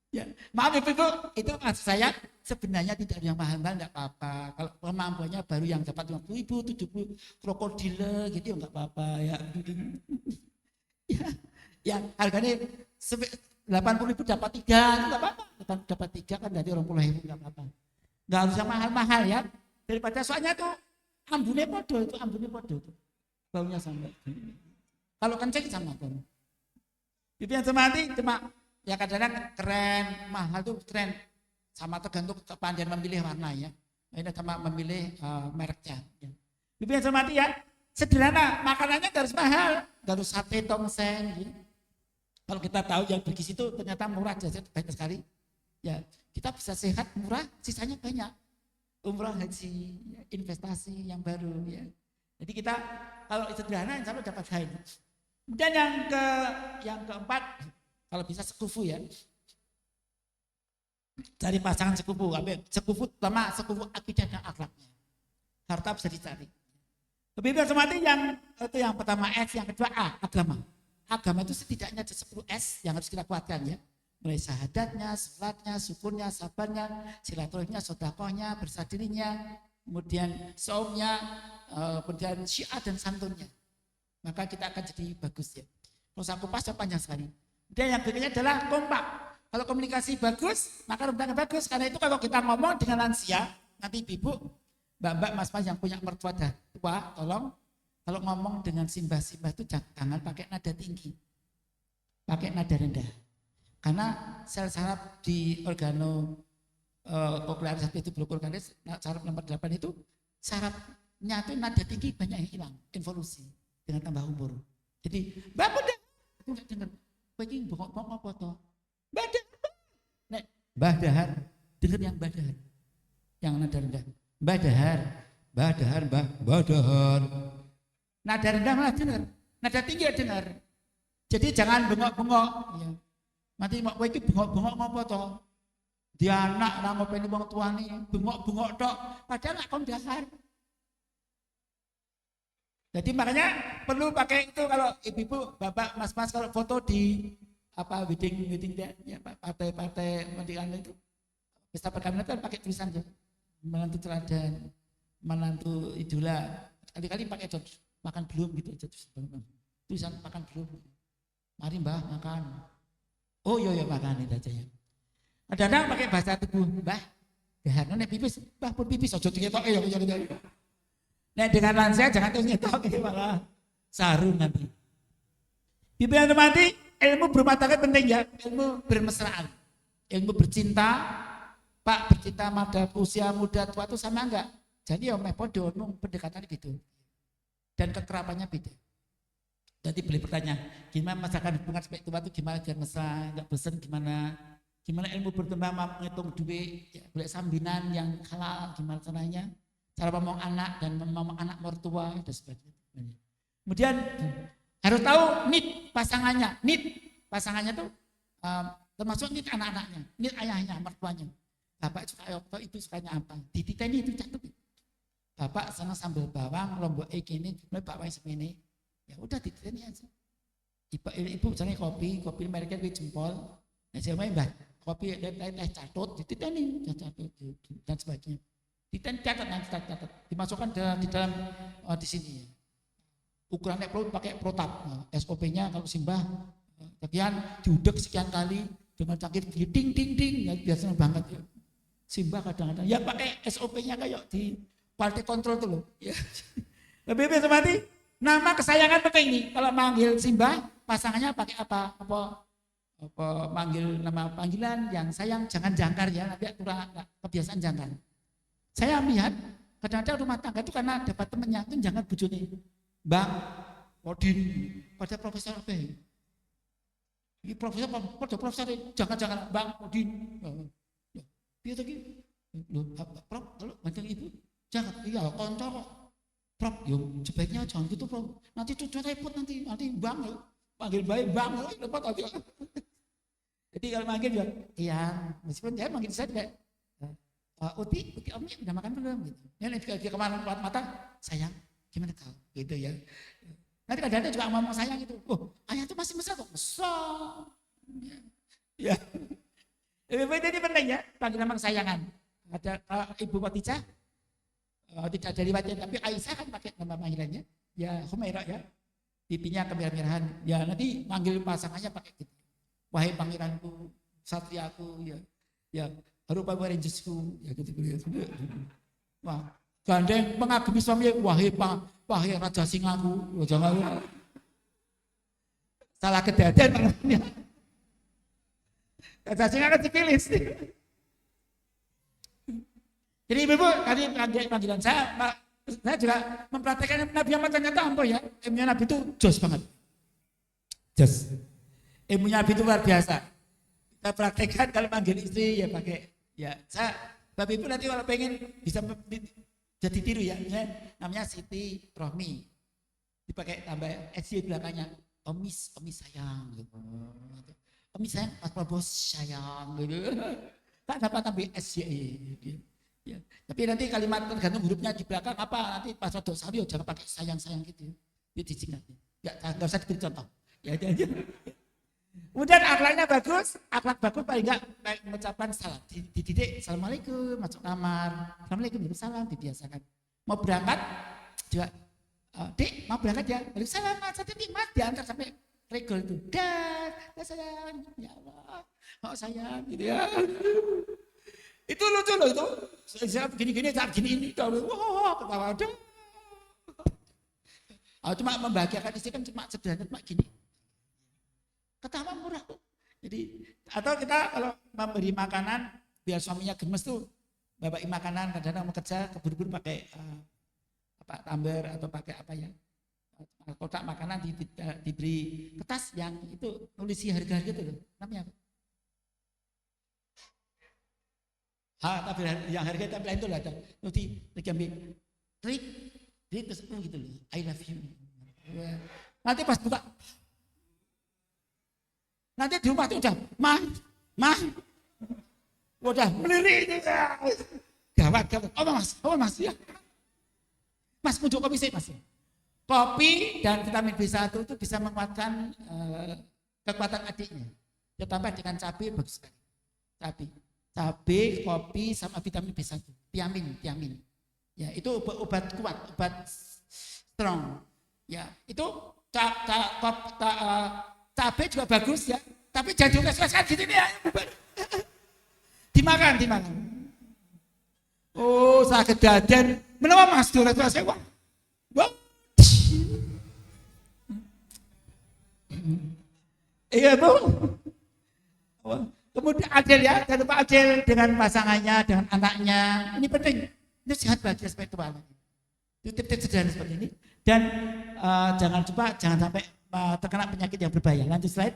S1: Ya, maaf Ibu, itu maksud saya sebenarnya tidak ada yang mahal-mahal, enggak apa-apa. Kalau kemampuannya baru yang dapat 50.000, 70 krokodile gitu ya enggak apa-apa ya. Ya, harganya 80.000 dapat 3 itu enggak apa-apa. Dapat 3 kan dari 20.000 enggak apa-apa. Enggak harus yang mahal-mahal ya. Daripada soalnya tuh ambune podo tuh. Baunya sama. Kalau kencing sama bau. Itu yang semati cuma ya kadang-kadang keren, mahal tuh keren. Sama tergantung kepandaian memilih warna ya. Ini sama memilih mereknya. Ya. Ibu yang hormati ya, sederhana, makanannya gak harus mahal. Gak harus sate tongseng. Ya. Kalau kita tahu yang bergizi itu ternyata murah, jajan banyak sekali. Ya, kita bisa sehat, murah, sisanya banyak. Umroh, haji, ya, investasi yang baru. Ya. Jadi kita kalau sederhana insya Allah dapat haid. Kemudian yang keempat, kalau bisa sekufu ya. Cari pasangan sekufu, sekufu pertama sekufu akidah dan akhlaknya. Harta bisa dicari. Lebih bersemati yang itu yang pertama S, yang kedua A, agama. Agama itu setidaknya ada 10 S yang harus kita kuatkan ya. Mulai syahadatnya, salatnya, syukurnya, sabarnya, silaturahimnya, sedekahnya, bersadirinya, kemudian saumnya, kemudian syiar dan santunnya. Maka kita akan jadi bagus ya. Kalau saya kupas panjang sekali. Dan yang berikutnya adalah kompak. Kalau komunikasi bagus, maka rumah tangga bagus. Karena itu kalau kita ngomong dengan lansia, nanti ibu, mbak-mbak, mas-mas yang punya mertua tua, tolong kalau ngomong dengan simbah-simbah itu jangan pakai nada tinggi, pakai nada rendah. Karena sel saraf di organo koklear satu itu blokularis, saraf nomor 8 itu sarafnya itu nada tinggi banyak yang hilang, involusi dengan tambah umur. Jadi mbak udah enggak dengar, begini bongkok apa toh? Mbak Dahar, Mbak Dahar, dengar yang Mbak Dahar, yang nada rendah. Mbak Dahar, Mbah dahar, mbah dahar. Nada rendah malah dengar, nada tinggi ya dengar. Jadi jangan bengok-bengok. Ya. Nanti mak kowe iki bengok-bengok ngopo to? Dia anak ra ngopeni wong tuane, bengok-bengok tok, padahal lak kon dahar. Jadi makanya perlu pakai itu kalau ibu-ibu, bapak, mas-mas kalau foto di wedding ya, partai-partai pernikahan itu pesta perkawinan kan pakai tulisan tuh, menantu teladan, menantu idola, kali-kali pakai makan belum gitu aja tulisan makan belum, mari mbah makan, oh iya makan itu aja ya. Kadang-kadang pakai bahasa tubuh, mbah dahar, nek pipis, mbah pun pipis, ojo diketoke ya. Nah dengan lansia jangan terus nyetok ini malah sarung nanti. Pimpinan mati ilmu berumah tangga penting ya, ilmu bermesraan, ilmu bercinta. Pak bercinta pada usia muda tua itu sama enggak? Jadi ya podo pendekatannya gitu. Dan kekerapannya beda. Jadi boleh bertanya, gimana masakan hubungan sampai tua itu gimana biar mesra, enggak bosan gimana? Gimana ilmu berkembang menghitung duit, ya, boleh sambinan yang halal gimana caranya? Cara ngomong anak dan ngomong anak mertua dan sebagainya. Kemudian harus tahu need pasangannya tuh termasuk need anak-anaknya, need ayahnya, mertuanya. Bapak suka apa, ibu sukanya apa? Dititeni itu catat. Bapak senang sambal bawang, lombok ini, bapak yang semene. Ya udah dititeni aja. Ibu misalnya kopi mereknya kopi jempol. Nah saya main kopi teh catut, dititeni dan sebagainya. Dicatat, dimasukkan di dalam di sini. Ukurannya perlu pakai protap. SOP-nya kalau simbah sekian diudek sekian kali dengan cangkir ding ya biasanya banget ya. Simbah kadang-kadang ya pakai SOP-nya kayak di partai kontrol tuh loh. Ya. Lebih mati nama kesayangan penting nih. Kalau manggil simbah pasangannya pakai apa manggil nama panggilan yang sayang, jangan jangkar ya, nanti kebiasaan jangkar. Saya lihat kadang-kadang rumah tangga itu karena dapat temannya itu jangan bujuni Bang Odin pada profesor apa ya? Ini profesor jangan Bang Odin. Dia tadi Prof kalau manggil ibu jangan iya konco kok. Prof yo sebaiknya jangan gitu Prof. Nanti cucu repot nanti Bang panggil baik Bang repot nanti. Jadi kalau manggil ya iya meskipun dia manggil saya kayak Uti omnya udah makan belum gitu. Ya dia kemarin pelat mata, sayang, gimana kau? Gitu ya. Nanti kadang-kadang juga ngomong sayang gitu. Oh, ayah tuh masih mesra kok. Mesra. Ya. Ini penting ya, panggil nama kesayangan. Ada Ibu Khadijah, tidak dari wajah, tapi Aisyah kan pakai nama panggilannya. Ya Humairah ya. Pipinya kemerah-merahan. Ya nanti manggil pasangannya pakai gitu. Wahai pangeranku, satriaku, ya. Harupa warinjusku ya gitu. Wah, gandeng mengagumi suami wahai raja singaku, jangan salah kejadian namanya. Raja singa kan cipilis. Jadi ibu tadi panggilan saya juga mempraktekkan Nabi Muhammad ternyata ampun ya, ilmunya Nabi itu jos banget. Jos. Ilmunya Nabi itu luar biasa. Kita praktekkan kalau manggil istri ya pakai ya, Bapak Ibu nanti kalau pengen bisa jadi tiru ya, namanya Siti Rohmi, dipakai tambah SY belakangnya, Omis sayang, gitu. Omis sayang, Mas Prabowo sayang, gitu. Tak dapat tambah SY. Ya. Tapi nanti kalimat tergantung hurufnya di belakang apa, nanti pas Rodo Sario jangan pakai sayang gitu, itu disingkatnya. Nggak usah diberi contoh. Ya aja. Kemudian akhlaknya bagus, akhlak bagus paling enggak mengucapkan salam. Dididik, assalamualaikum, masuk kamar, assalamualaikum, salam, dibiasakan. Mau berangkat, juga, Dek, mau berangkat ya, salam, satu nikmat, diantar sampai regol itu. Dah sayang, ya Allah, mau sayang, gitu ya. Itu lucu loh itu, saya gini-gini, saat gini ini, wah, ketawa dong. Cuma membahagiakan istri kan cuma sederhana, cuma gini. Ketawa murah tuh. Jadi atau kita kalau memberi makanan biar suaminya gemes tuh, bapak makanan kadang-kadang mau kerja keburu-buru pakai tumbler atau pakai apa ya kotak makanan diberi kertas yang itu nulis harga-harga itu loh, namanya apa? Tapi yang harga tapi lain itu lah ada. Nanti diambil trik terus gitu loh, I love you. Nanti pas buka, nanti di rumah tuh udah, mah, udah melirik, gawat. Oh mas ya, mas muncul kopi sih mas. Kopi dan vitamin B1 itu bisa menguatkan kekuatan adiknya. Ditambah dengan cabai bagus sekali. Cabai, kopi sama vitamin B1, tiamin. Ya, itu obat kuat, obat strong. Ya, itu cabai juga bagus ya. Tapi jangan dioles-oleskan gitu nih ya. Dimakan. Oh, sakit dadan. Menapa Mas dioles-oleskan wah. Wah. Iya Bu. Kemudian adil ya, jangan lupa adil dengan pasangannya, dengan anaknya. Ini penting. Ini sehat bahagia spiritual. Itu tips-tips sederhana seperti ini. Dan jangan sampai terkena penyakit yang berbahaya. Lanjut slide.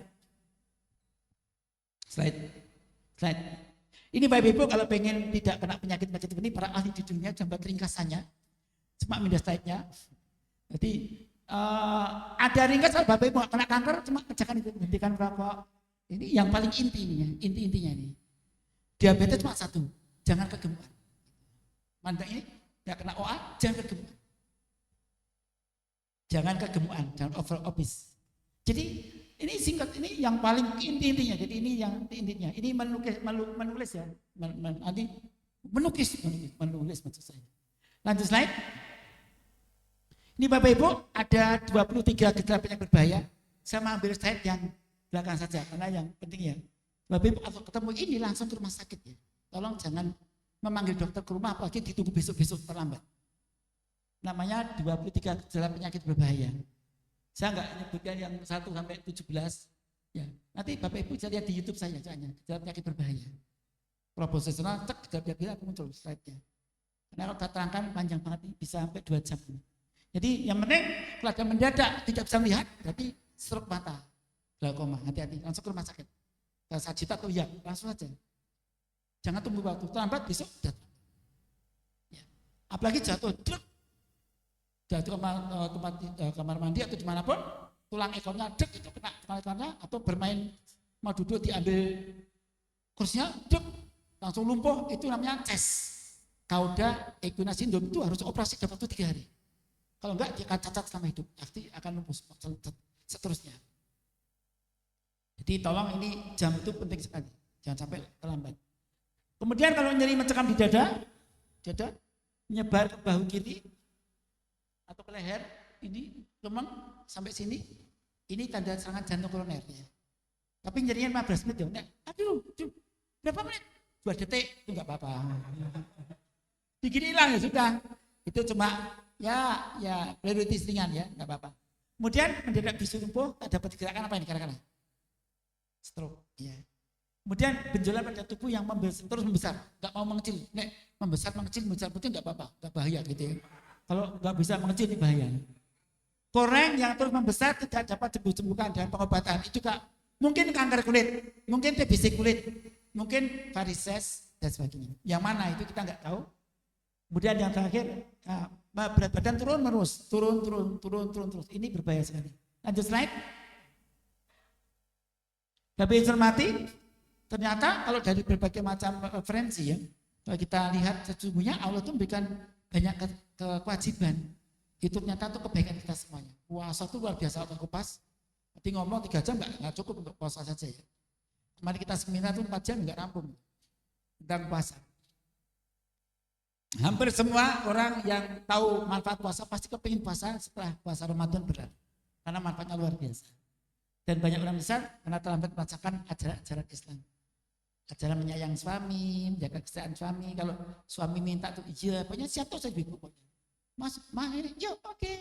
S1: Ini Bapak Ibu kalau pengen tidak kena penyakit ini, para ahli di dunia coba ringkasannya. Cuma mindah slide-nya. Jadi ada ringkas kalau Bapak Ibu kena kanker, cuma kerjakan itu, hentikan merokok. Ini yang paling intinya nih. Diabetes cuma satu, jangan kegemukan. Mantap ini, nggak kena OA, jangan kegemukan. Jangan over obese. Jadi ini singkat, ini yang paling intinya. Jadi ini yang intinya. Ini menulis ya, nanti menulis maksud saya. Lanjut slide. Ini Bapak Ibu ada 23 gejala penyakit berbahaya. Saya mau ambil slide yang belakang saja karena yang penting ya. Bapak Ibu kalau ketemu ini langsung ke rumah sakit ya. Tolong jangan memanggil dokter ke rumah apalagi ditunggu besok-besok terlambat. Namanya 23 gejala penyakit berbahaya. Saya enggak nyebutkan yang 1 sampai 17 ya. Nanti Bapak Ibu bisa lihat di YouTube saya caranya gejala penyakit berbahaya. Proporsional cek gejala aku muncul slide-nya. Karena kalau kita terangkan panjang banget nih, bisa sampai 2 jam. Jadi yang penting kalau ada mendadak tidak bisa melihat, berarti stroke mata, glaukoma, hati-hati, langsung ke rumah sakit. Kalau sajita atau ya, langsung saja. Jangan tunggu waktu, terlambat besok datang. Ya. Apalagi jatuh ke kamar mandi atau dimanapun, tulang ekornya dek itu kena tulang ekornya, atau bermain mau duduk diambil kursinya, dek langsung lumpuh, itu namanya CES. Cauda equina syndrome itu harus operasi dalam waktu 3 hari. Kalau enggak dia akan cacat selama hidup, pasti akan lumpuh seterusnya. Jadi tolong ini jam itu penting sekali, jangan sampai terlambat. Kemudian kalau nyeri mencekam di dada menyebar ke bahu kiri atau ke leher, ini lemeng sampai sini, ini tanda serangan jantung koroner ya. Tapi nyerinya 15 menit ya, aduh, berapa menit? 2 detik, itu enggak apa-apa. Bikin hilang ya sudah, itu cuma ya prioritas ringan ya, enggak apa-apa. Kemudian mendadak bisu lumpuh, dapat gerakan apa ini kira-kira? Stroke, ya. Kemudian benjolan pada tubuh yang terus membesar, nggak mau mengecil. Nek membesar itu nggak apa-apa, nggak bahaya gitu ya. Kalau nggak bisa mengecil ini bahaya. Koreng yang terus membesar tidak dapat disembuhkan dengan pengobatan. Itu Kak, mungkin kanker kulit, mungkin TBC kulit, mungkin varises dan sebagainya. Yang mana itu kita nggak tahu. Kemudian yang terakhir, berat badan turun terus. Ini berbahaya sekali. Lanjut slide. Tapi cermati, ternyata kalau dari berbagai macam referensi ya, kalau kita lihat sesungguhnya Allah itu memberikan banyak kewajiban. Itu ternyata itu kebaikan kita semuanya. Puasa itu luar biasa Allah kupas. Tapi ngomong 3 jam nggak cukup untuk puasa saja ya. Kemarin kita seminar itu 4 jam nggak rampung tentang puasa. Hampir semua orang yang tahu manfaat puasa pasti kepingin puasa setelah puasa Ramadan berat. Karena manfaatnya luar biasa. Dan banyak orang besar karena terlambat merasakan ajaran Islam. Ajaran menyayang suami, menjaga kesehatan suami. Kalau suami minta tuh iya, pokoknya siap tuh saya bingung pokoknya. Mas, ini, yuk, oke,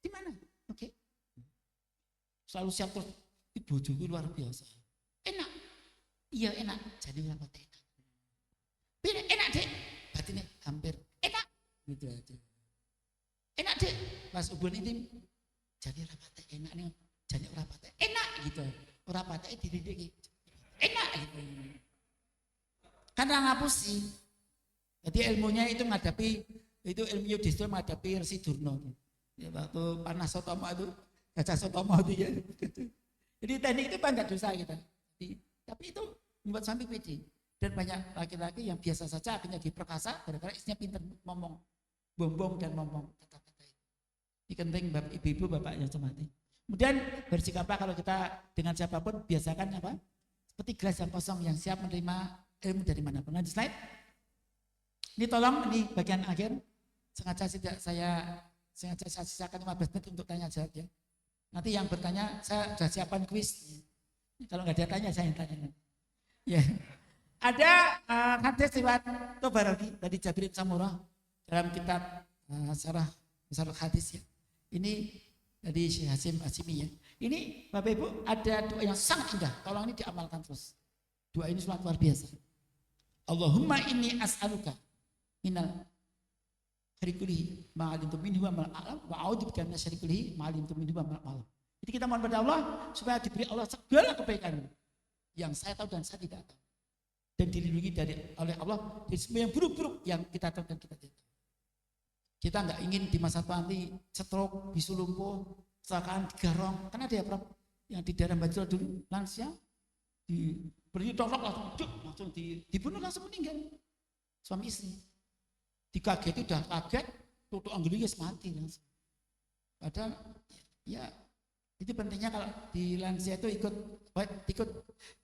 S1: di mana? Oke. Selalu siap terus. Ibu juga luar biasa. Enak, iya enak. Jadi apa enak? Enak deh. Berarti ini hampir enak, gitu aja. Enak deh. Mas Ubun ini jadi rapatnya enak nih. Jadi rapatnya enak gitu. Rapatnya dididik enak gitu. Karena ngapusi. Jadi ilmunya itu menghadapi Itu ilmu Yudhistira menghadapi Resi Durna. Ya, waktu panas Sotoma itu, Gajah Sotoma itu ya. Jadi teknik itu banyak dosa kita. Tapi itu membuat sampai pede. Dan banyak laki-laki yang biasa saja akhirnya diperkasa gara-gara istrinya pintar ngomong, bombong dan ngomong kata-kata itu. Ini penting ibu-ibu, bapak yang hormati. Kemudian bersikaplah kalau kita dengan siapapun biasakan apa? Seperti gelas yang kosong yang siap menerima ilmu dari manapun. Lanjut slide. Ini tolong, ini bagian akhir. Sengaja saya sisakan 15 menit untuk tanya jawab ya. Nanti yang bertanya saya sudah siapkan kuis. Kalau nggak ada tanya saya yang tanya. Ya. Ada hadis riwayat Tabarani dari Jabir bin Samurah dalam kitab Syarah Hadis ya. Ini dari Syekh Hasim Asimi ya. Ini Bapak Ibu ada doa yang sangat indah. Tolong ini diamalkan terus. Doa ini sangat luar biasa. Allahumma inni as'aluka minal syarikulihi ma'alimtu minhu wa ma'alam wa a'udzubika minas syarikulihi ma'alimtu minhu wa ma'alam. Jadi kita mohon pada Allah supaya diberi Allah segala kebaikan yang saya tahu dan saya tidak tahu. Dan dilindungi oleh Allah dari semua yang buruk-buruk yang kita tahu dan kita tidak tahu. Kita nggak ingin di masa tua nanti stroke, bisu lumpuh, kecelakaan, digarong. Kan ada ya yang di daerah Bajul dulu lansia diberi tolak langsung dibunuh langsung meninggal suami istri. Dikageti udah kaget, tutup anggulnya mati langsung. Padahal ya itu pentingnya kalau di lansia itu ikut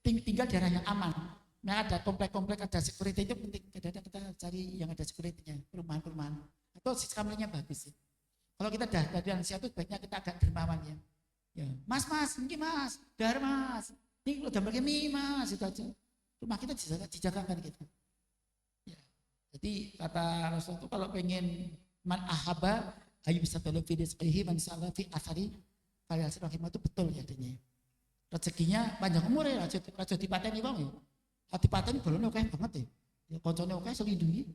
S1: tinggal daerah yang aman. Nah ada komplek-komplek, ada security itu penting. Kadang-kadang kita cari yang ada security-nya, perumahan-perumahan. Atau sistemnya bagus ya. Kalau kita dari lansia itu baiknya kita agak dermawan ya. Ya, mas, ini mas, dar mas. Ini kalau gambar kami mas, itu aja. Rumah kita dijagakan gitu. Ya. Jadi kata Rasul itu kalau pengen man ahaba ayu bisa tolong fi rizqihi man sa'ala fi athari fayasir rahimah itu betul ya adanya. Rezekinya panjang umur ya, aja dipateni wong ya. Hati paten bolone oke banget ya. Koncone oke selindungi.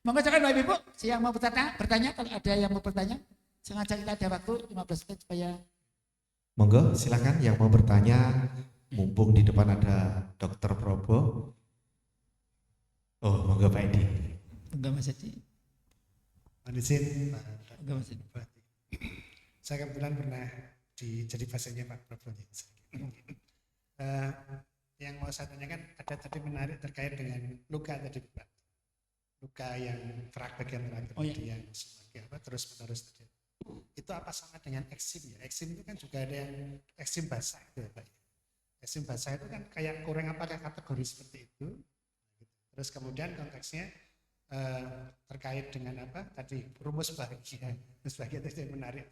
S1: Monggo silakan Bapak Ibu, yang mau bertanya kalau ada yang mau bertanya, sengaja kita ada waktu 15 menit supaya.
S3: Monggo silakan yang mau bertanya, mumpung di depan ada Dr. Probo. Oh, monggo Pak Edi.
S1: Monggo Mas Edi.
S4: Izin,
S1: Monggo Mas Edi.
S4: saya kebetulan pernah jadi pasiennya Pak Probo. Yang mau saya tanyakan ada tadi menarik terkait dengan luka tadi Pak. Luka yang bagian terakhir yang sebagai terus menerus tadi. Itu apa sama dengan eksim ya? Eksim itu kan juga ada yang eksim basah itu ya Pak. Eksim basah itu kan kayak kurang apakah kategori seperti itu. Terus kemudian konteksnya terkait dengan apa tadi rumus bahagia. Rumus bahagia itu yang menarik.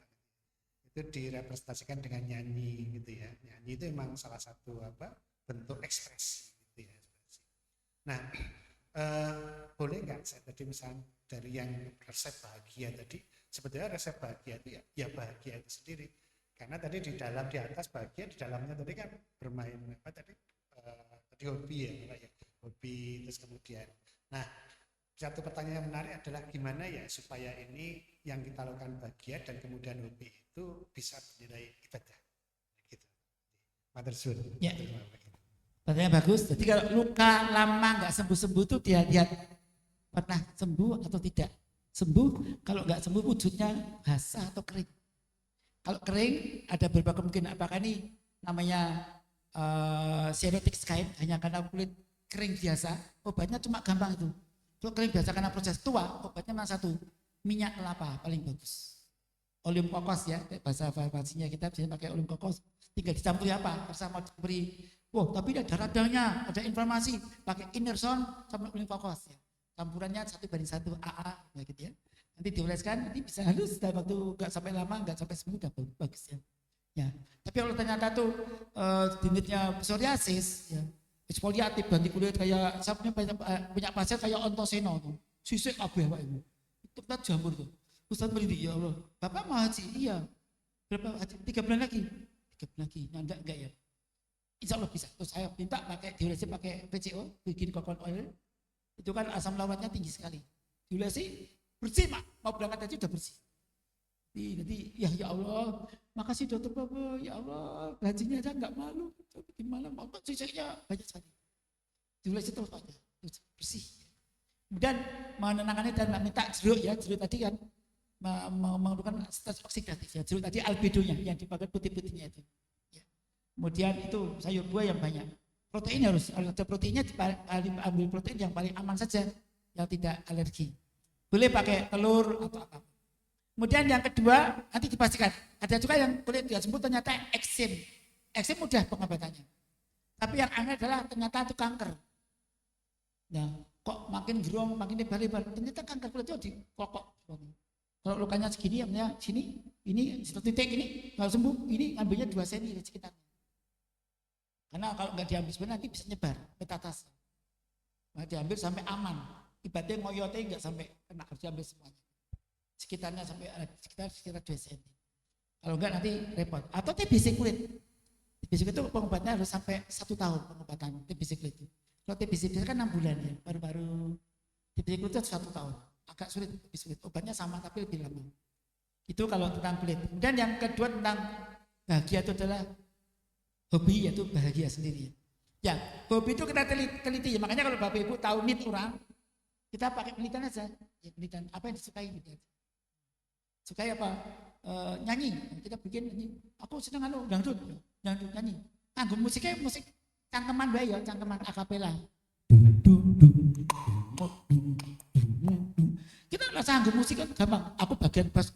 S4: Itu direpresentasikan dengan nyanyi gitu ya. Nyanyi itu memang salah satu bentuk ekspresi gitu ya. Nah, boleh nggak saya tadi misalnya dari yang resep bahagia tadi, sebetulnya resep bahagia itu ya bahagia itu sendiri. Karena tadi di atas bahagia, di dalamnya tadi kan bermain tadi hobi ya, hobi terus kemudian. Nah, satu pertanyaan yang menarik adalah gimana ya supaya ini yang kita lakukan bahagia dan kemudian hobi itu bisa bernilai ibadah. Gitu. Matur suwun.
S1: Ya. Pertanyaan bagus. Jadi kalau luka lama nggak sembuh-sembuh itu dia lihat pernah sembuh atau tidak. Sembuh, kalau nggak sembuh wujudnya basah atau kering. Kalau kering ada beberapa kemungkinan, apakah ini namanya cyanotic skin hanya karena kulit kering biasa, obatnya cuma gampang itu. Kalau kering biasa karena proses tua, obatnya memang satu, minyak kelapa paling bagus. Oleum kokos ya, bahasa farmasinya kita bisa pakai oleum kokos. Tinggal dicampuri apa? Bersama diberi. Wah, tapi ada radangnya, ada inflamasi. Pakai inerson sama oleum kokos ya. Campurannya 1:1 AA gitu ya. Nanti dioleskan, nanti bisa halus dalam waktu nggak sampai lama, nggak sampai seminggu udah bagus ya. Ya. Tapi kalau ternyata tuh jenisnya psoriasis, ya, eksfoliatif ganti kulit kayak saya punya pasien kayak ontoseno tuh, sisik kabeh Pak Ibu. Itu kita jamur tuh. Ustaz merinding, ya Allah. Bapak mau haji? Iya. Berapa haji? 3 bulan lagi. 3 bulan lagi. Nah, enggak ya. Insya Allah bisa. Terus saya minta diolesi pakai PCO, bikin coconut oil. Itu kan asam lauratnya tinggi sekali. Diolesi bersih Mak. Mau berangkat aja udah bersih. Nanti ya Allah, makasih dokter Bapak. Ya Allah, hajinya aja enggak malu. Bikin malam, sisiknya banyak sekali. Diolesi terus aja. Bersih. Kemudian menenangkannya dan minta jeruk ya, jeruk tadi kan menurunkan stres oksidatif ya, jeruk tadi albedonya yang dipakai putih-putihnya itu. Ya. Kemudian itu sayur buah yang banyak. Protein harus ada proteinnya, ambil protein yang paling aman saja, yang tidak alergi. Boleh pakai telur atau apa. Kemudian yang kedua nanti dipastikan ada juga yang kulit tidak sembuh ternyata eksim. Eksim mudah pengobatannya. Tapi yang aneh adalah ternyata itu kanker. Nah, kok makin gerong, makin lebar-lebar. Ternyata kanker kulit itu di kokok. Kalau lukanya segini, ya sini, ini satu titik ini nggak sembuh, ini ambilnya 2 cm di sekitarnya. Karena kalau nggak diambil sebenarnya nanti bisa nyebar metastase. Nah, diambil sampai aman. Ibaratnya ngoyotnya nggak sampai kena, harus diambil semuanya. Sekitarnya sampai sekitar 2 cm. Kalau enggak nanti repot. Atau TBC kulit. TBC kulit itu pengobatannya harus sampai 1 tahun pengobatan TBC kulit itu. Kalau TBC kulit kan 6 bulan ya, baru-baru TBC kulit itu 1 tahun. Agak sulit TBC kulit. Obatnya sama tapi lebih lama. Itu kalau tentang kulit. Dan yang kedua tentang bahagia itu adalah hobi, yaitu bahagia sendiri. Ya, hobi itu kita teliti. Ya, makanya kalau Bapak Ibu tahu need orang, kita pakai penelitian aja. Ya, penelitian apa yang disukai gitu. Sukai apa? Nyanyi. Kita bikin nyanyi. Aku seneng dangdut nyanyi. Nganggo musiknya musik cangkeman bae ya, cangkeman akapela. Kita nggak sanggup musik kan gampang. Aku bagian bass.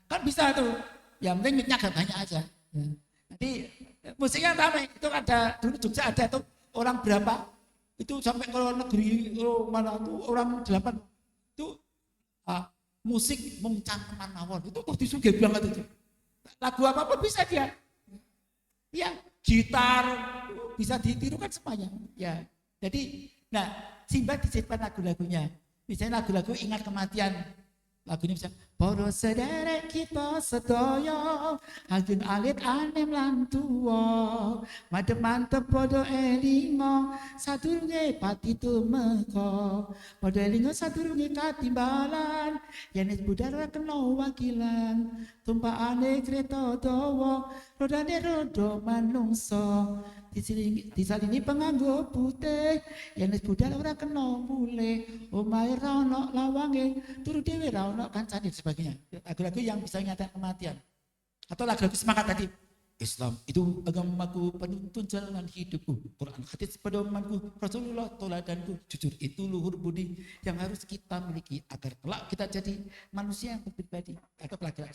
S1: Kan bisa tuh. Yang penting mic-nya agak banyak aja. Nanti musiknya ramai. Itu ada dulu Jogja ada tuh orang berapa? Itu sampai ke luar negeri, mana tuh orang 8 itu musik cangkeman mawon. Itu kok disugih banget itu. Lagu apa bisa dia. Ya, gitar bisa ditirukan semuanya. Ya. Jadi, nah, Simba diciptakan lagu-lagunya. Misalnya lagu-lagu ingat kematian. Lagu ini misalnya, para sederek kita sedaya, ajeng alit anem lan tuwa, madhep mantep padha elinga, sadurunge pati tumeka, padha elinga sadurunge katimbalan, yen wis budhal ora kena wakilan, tumpakane kreta dawa, rodane roda manungsa, disalini penganggo putih, yen wis budhal ora kena mulih, omahe ra ono lawange, turu dhewe ra ono kancane sebagainya. Lagu-lagu yang bisa ingatkan kematian. Atau lagu-lagu semangat tadi. Islam itu agamaku, penuntun jalan hidupku. Quran hadis pedomanku, Rasulullah teladanku. Jujur itu luhur budi yang harus kita miliki agar kelak kita jadi manusia yang berpribadi. Atau pelajaran.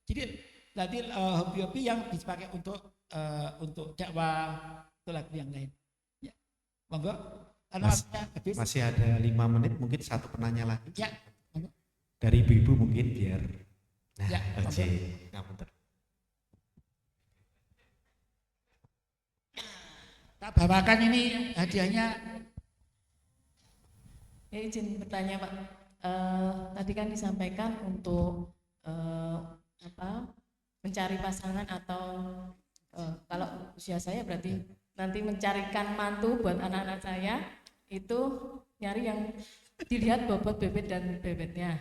S1: Jadi tadi hobi-hobi yang dipakai untuk dakwah, itu lagu yang lain. Ya, monggo.
S3: Masih ada 5 menit, mungkin satu penanya lagi.
S1: Ya, monggo.
S3: Dari ibu-ibu mungkin biar. Nah,
S1: ya,
S3: oke. Ngapunten.
S1: Tak bawakan ini hadiahnya.
S5: Ya, izin bertanya Pak. Tadi kan disampaikan untuk mencari pasangan atau kalau usia saya berarti nanti mencarikan mantu buat anak-anak saya itu nyari yang dilihat bobot bebet dan bebetnya,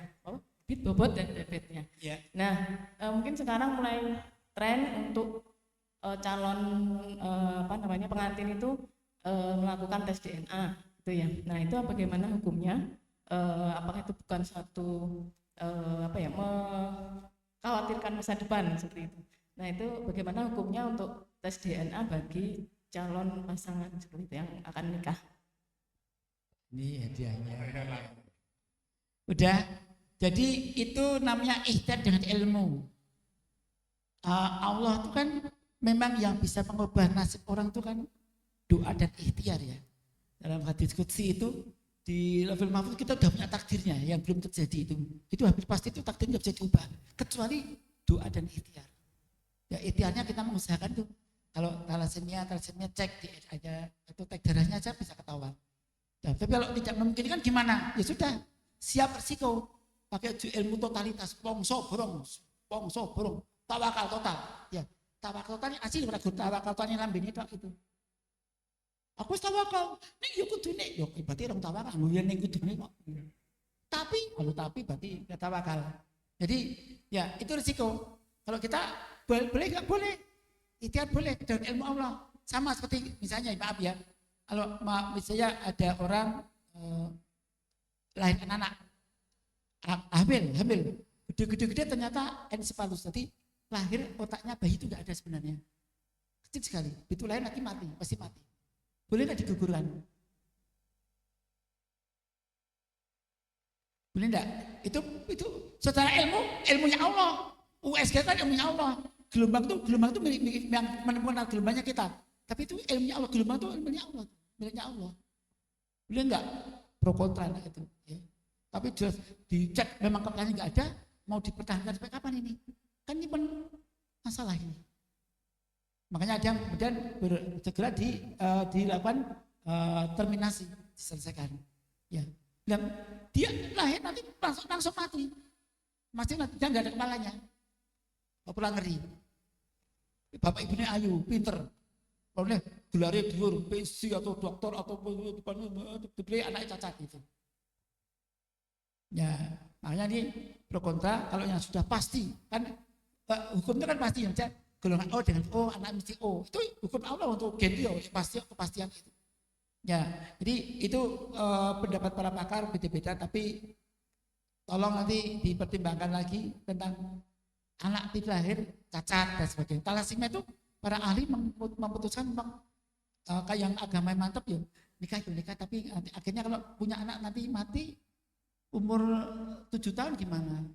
S5: bobot dan bebetnya.
S1: Ya.
S5: Nah mungkin sekarang mulai tren untuk calon pengantin itu melakukan tes DNA itu ya. Nah itu bagaimana hukumnya? Apakah itu bukan suatu mengkhawatirkan masa depan seperti itu? Nah itu bagaimana hukumnya untuk tes DNA bagi calon pasangan seperti itu yang akan nikah?
S1: Ini hadiahnya. Udah. Jadi itu namanya ikhtiar dengan ilmu. Allah itu kan memang yang bisa mengubah nasib orang itu kan doa dan ikhtiar ya. Dalam hadis qudsi itu di level mahfuz kita udah punya takdirnya yang belum terjadi itu. Itu hampir pasti itu takdirnya bisa diubah kecuali doa dan ikhtiar. Ya ikhtiarnya kita mengusahakan tuh. Kalau thalassemia cek aja atau cek darahnya aja bisa ketahuan. Nah, tapi kalau tidak memungkinkan gimana? Ya sudah, siap resiko. Pakai ilmu totalitas, pongso borong, tawakal total. Ya, tawakal totalnya asli beragam tawakal totalnya lambene tok itu. Aku wis tawakal, ning yo kudune yo berarti orang tawakal, yo ning kudune kok. Tapi kalau berarti enggak tawakal. Jadi ya itu resiko. Kalau kita boleh enggak boleh. Ikhtiar boleh dengan ilmu Allah. Sama seperti misalnya maaf ya, Kalau misalnya ada orang lahir anak hamil, gede ternyata encefalus, jadi lahir otaknya bayi itu nggak ada sebenarnya, kecil sekali, begitu lahir nanti mati, pasti mati. Boleh nggak digugurkan? Boleh enggak? Itu secara ilmunya Allah. USG kan ilmunya Allah. Gelombang itu yang menemukan gelombangnya kita. Tapi itu ilmunya Allah, gelombang itu ilmunya Allah, miliknya Allah. Boleh enggak? Pro kontra itu. Ya. Tapi jelas dicek memang kepalanya enggak ada, mau dipertahankan sampai kapan ini? Kan ini masalah ini. Makanya ada yang kemudian segera dilakukan terminasi, diselesaikan. Ya. Dan dia lahir nanti langsung mati. Masih nanti dia nggak ada kepalanya. Pulang ngeri. Bapak ibunya ayu, pinter. Kalau gelarnya diur, PC atau dokter atau anaknya cacat gitu. Ya, makanya ini pro kontra. Kalau yang sudah pasti kan hukumnya kan pasti yang golongan O dengan O, anak mesti O. Itu hukum Allah untuk gen dia, kepastian itu. Ya, jadi itu pendapat para pakar beda-beda, tapi tolong nanti dipertimbangkan lagi tentang anak tidak lahir cacat dan sebagainya. Talasemia itu para ahli memutuskan kayak yang agama yang mantap ya nikah, tapi akhirnya kalau punya anak nanti mati umur 7 tahun gimana?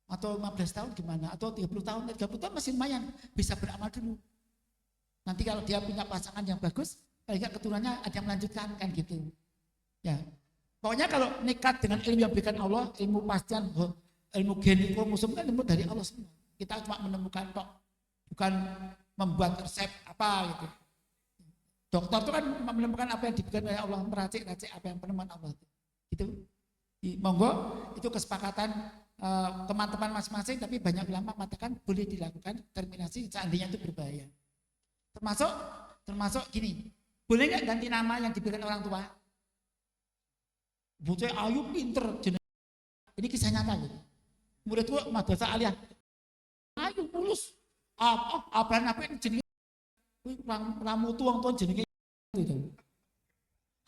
S1: Atau 15 tahun gimana? Atau 30 tahun masih lumayan, bisa beramal dulu. Nanti kalau dia punya pasangan yang bagus, paling nggak keturunannya ada yang melanjutkan kan gitu. Ya, pokoknya kalau nekat dengan ilmu yang diberikan Allah, ilmu pastian, ilmu genetik kromosom kan ilmu dari Allah semua. Kita cuma menemukan kok, bukan membuat resep apa gitu. Dokter itu kan menemukan apa yang diberikan oleh Allah, meracik-racik apa yang penemuan Allah itu. Monggo itu kesepakatan teman-teman masing-masing, tapi banyak ulama mengatakan boleh dilakukan terminasi seandainya itu berbahaya. Termasuk gini. Boleh nggak ganti nama yang diberikan orang tua? Bocah ayu pinter, ini kisah nyata gitu. Murid tua madrasah aliyah, ayu mulus, apa yang jenis, ramu tuang jenis gitu.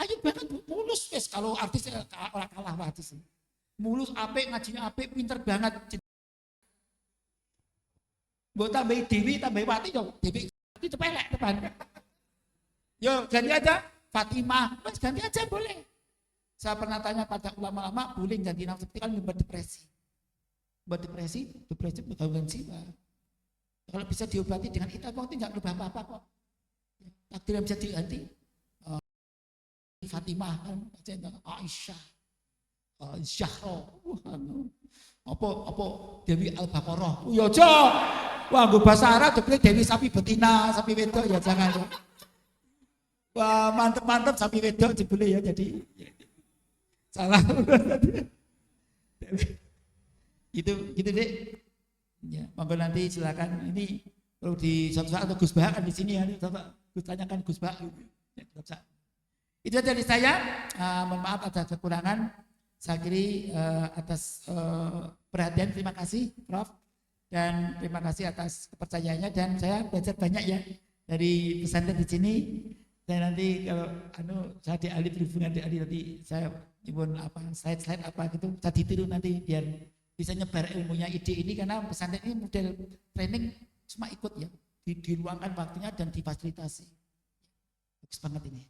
S1: Ayu banget mulus, wes kalau artis orang kalah artis. Mulus apik, ngajinya apik, pinter banget. Buat tambahin Dewi, tambahin Wati, Dewi itu pelek depan. Yo ganti aja Fatimah, mas ganti aja boleh. Saya pernah tanya pada ulama-ulama boleh ganti nama seperti kan membuat depresi. Buat depresi gangguan jiwa. Kalau bisa diobati dengan kita kok tidak berubah apa-apa kok. Takdir yang bisa diganti. Fatimah kan, Aisyah, Zahra, apa Dewi Al-Baqarah. Yo jo, wah gue bahasa Arab jadi Dewi sapi betina, sapi wedok ya jangan. Wah mantep sapi wedok jebule ya jadi salah. Gitu deh. Ya, monggo nanti silakan ini perlu di suatu saat atau Gus Bah kan di sini ya, Gus tanyakan Gus Bah. Ya, itu dari saya. Mohon maaf atas kekurangan. Saya kiri atas perhatian, terima kasih Prof. Dan terima kasih atas kepercayaannya, dan saya belajar banyak ya dari pesantren di sini. Dan nanti kalau saya di ahli berhubungan di ahli nanti saya nyebut apa slide apa gitu saya ditiru nanti biar bisa nyebar ilmunya ide ini, karena pesantren ini model training cuma ikut ya, diluangkan waktunya dan difasilitasi. Bagus banget ini.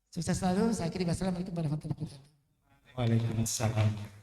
S1: Sukses selalu. Saya kira wassalamualaikum warahmatullahi wabarakatuh.
S3: Waalaikumsalam.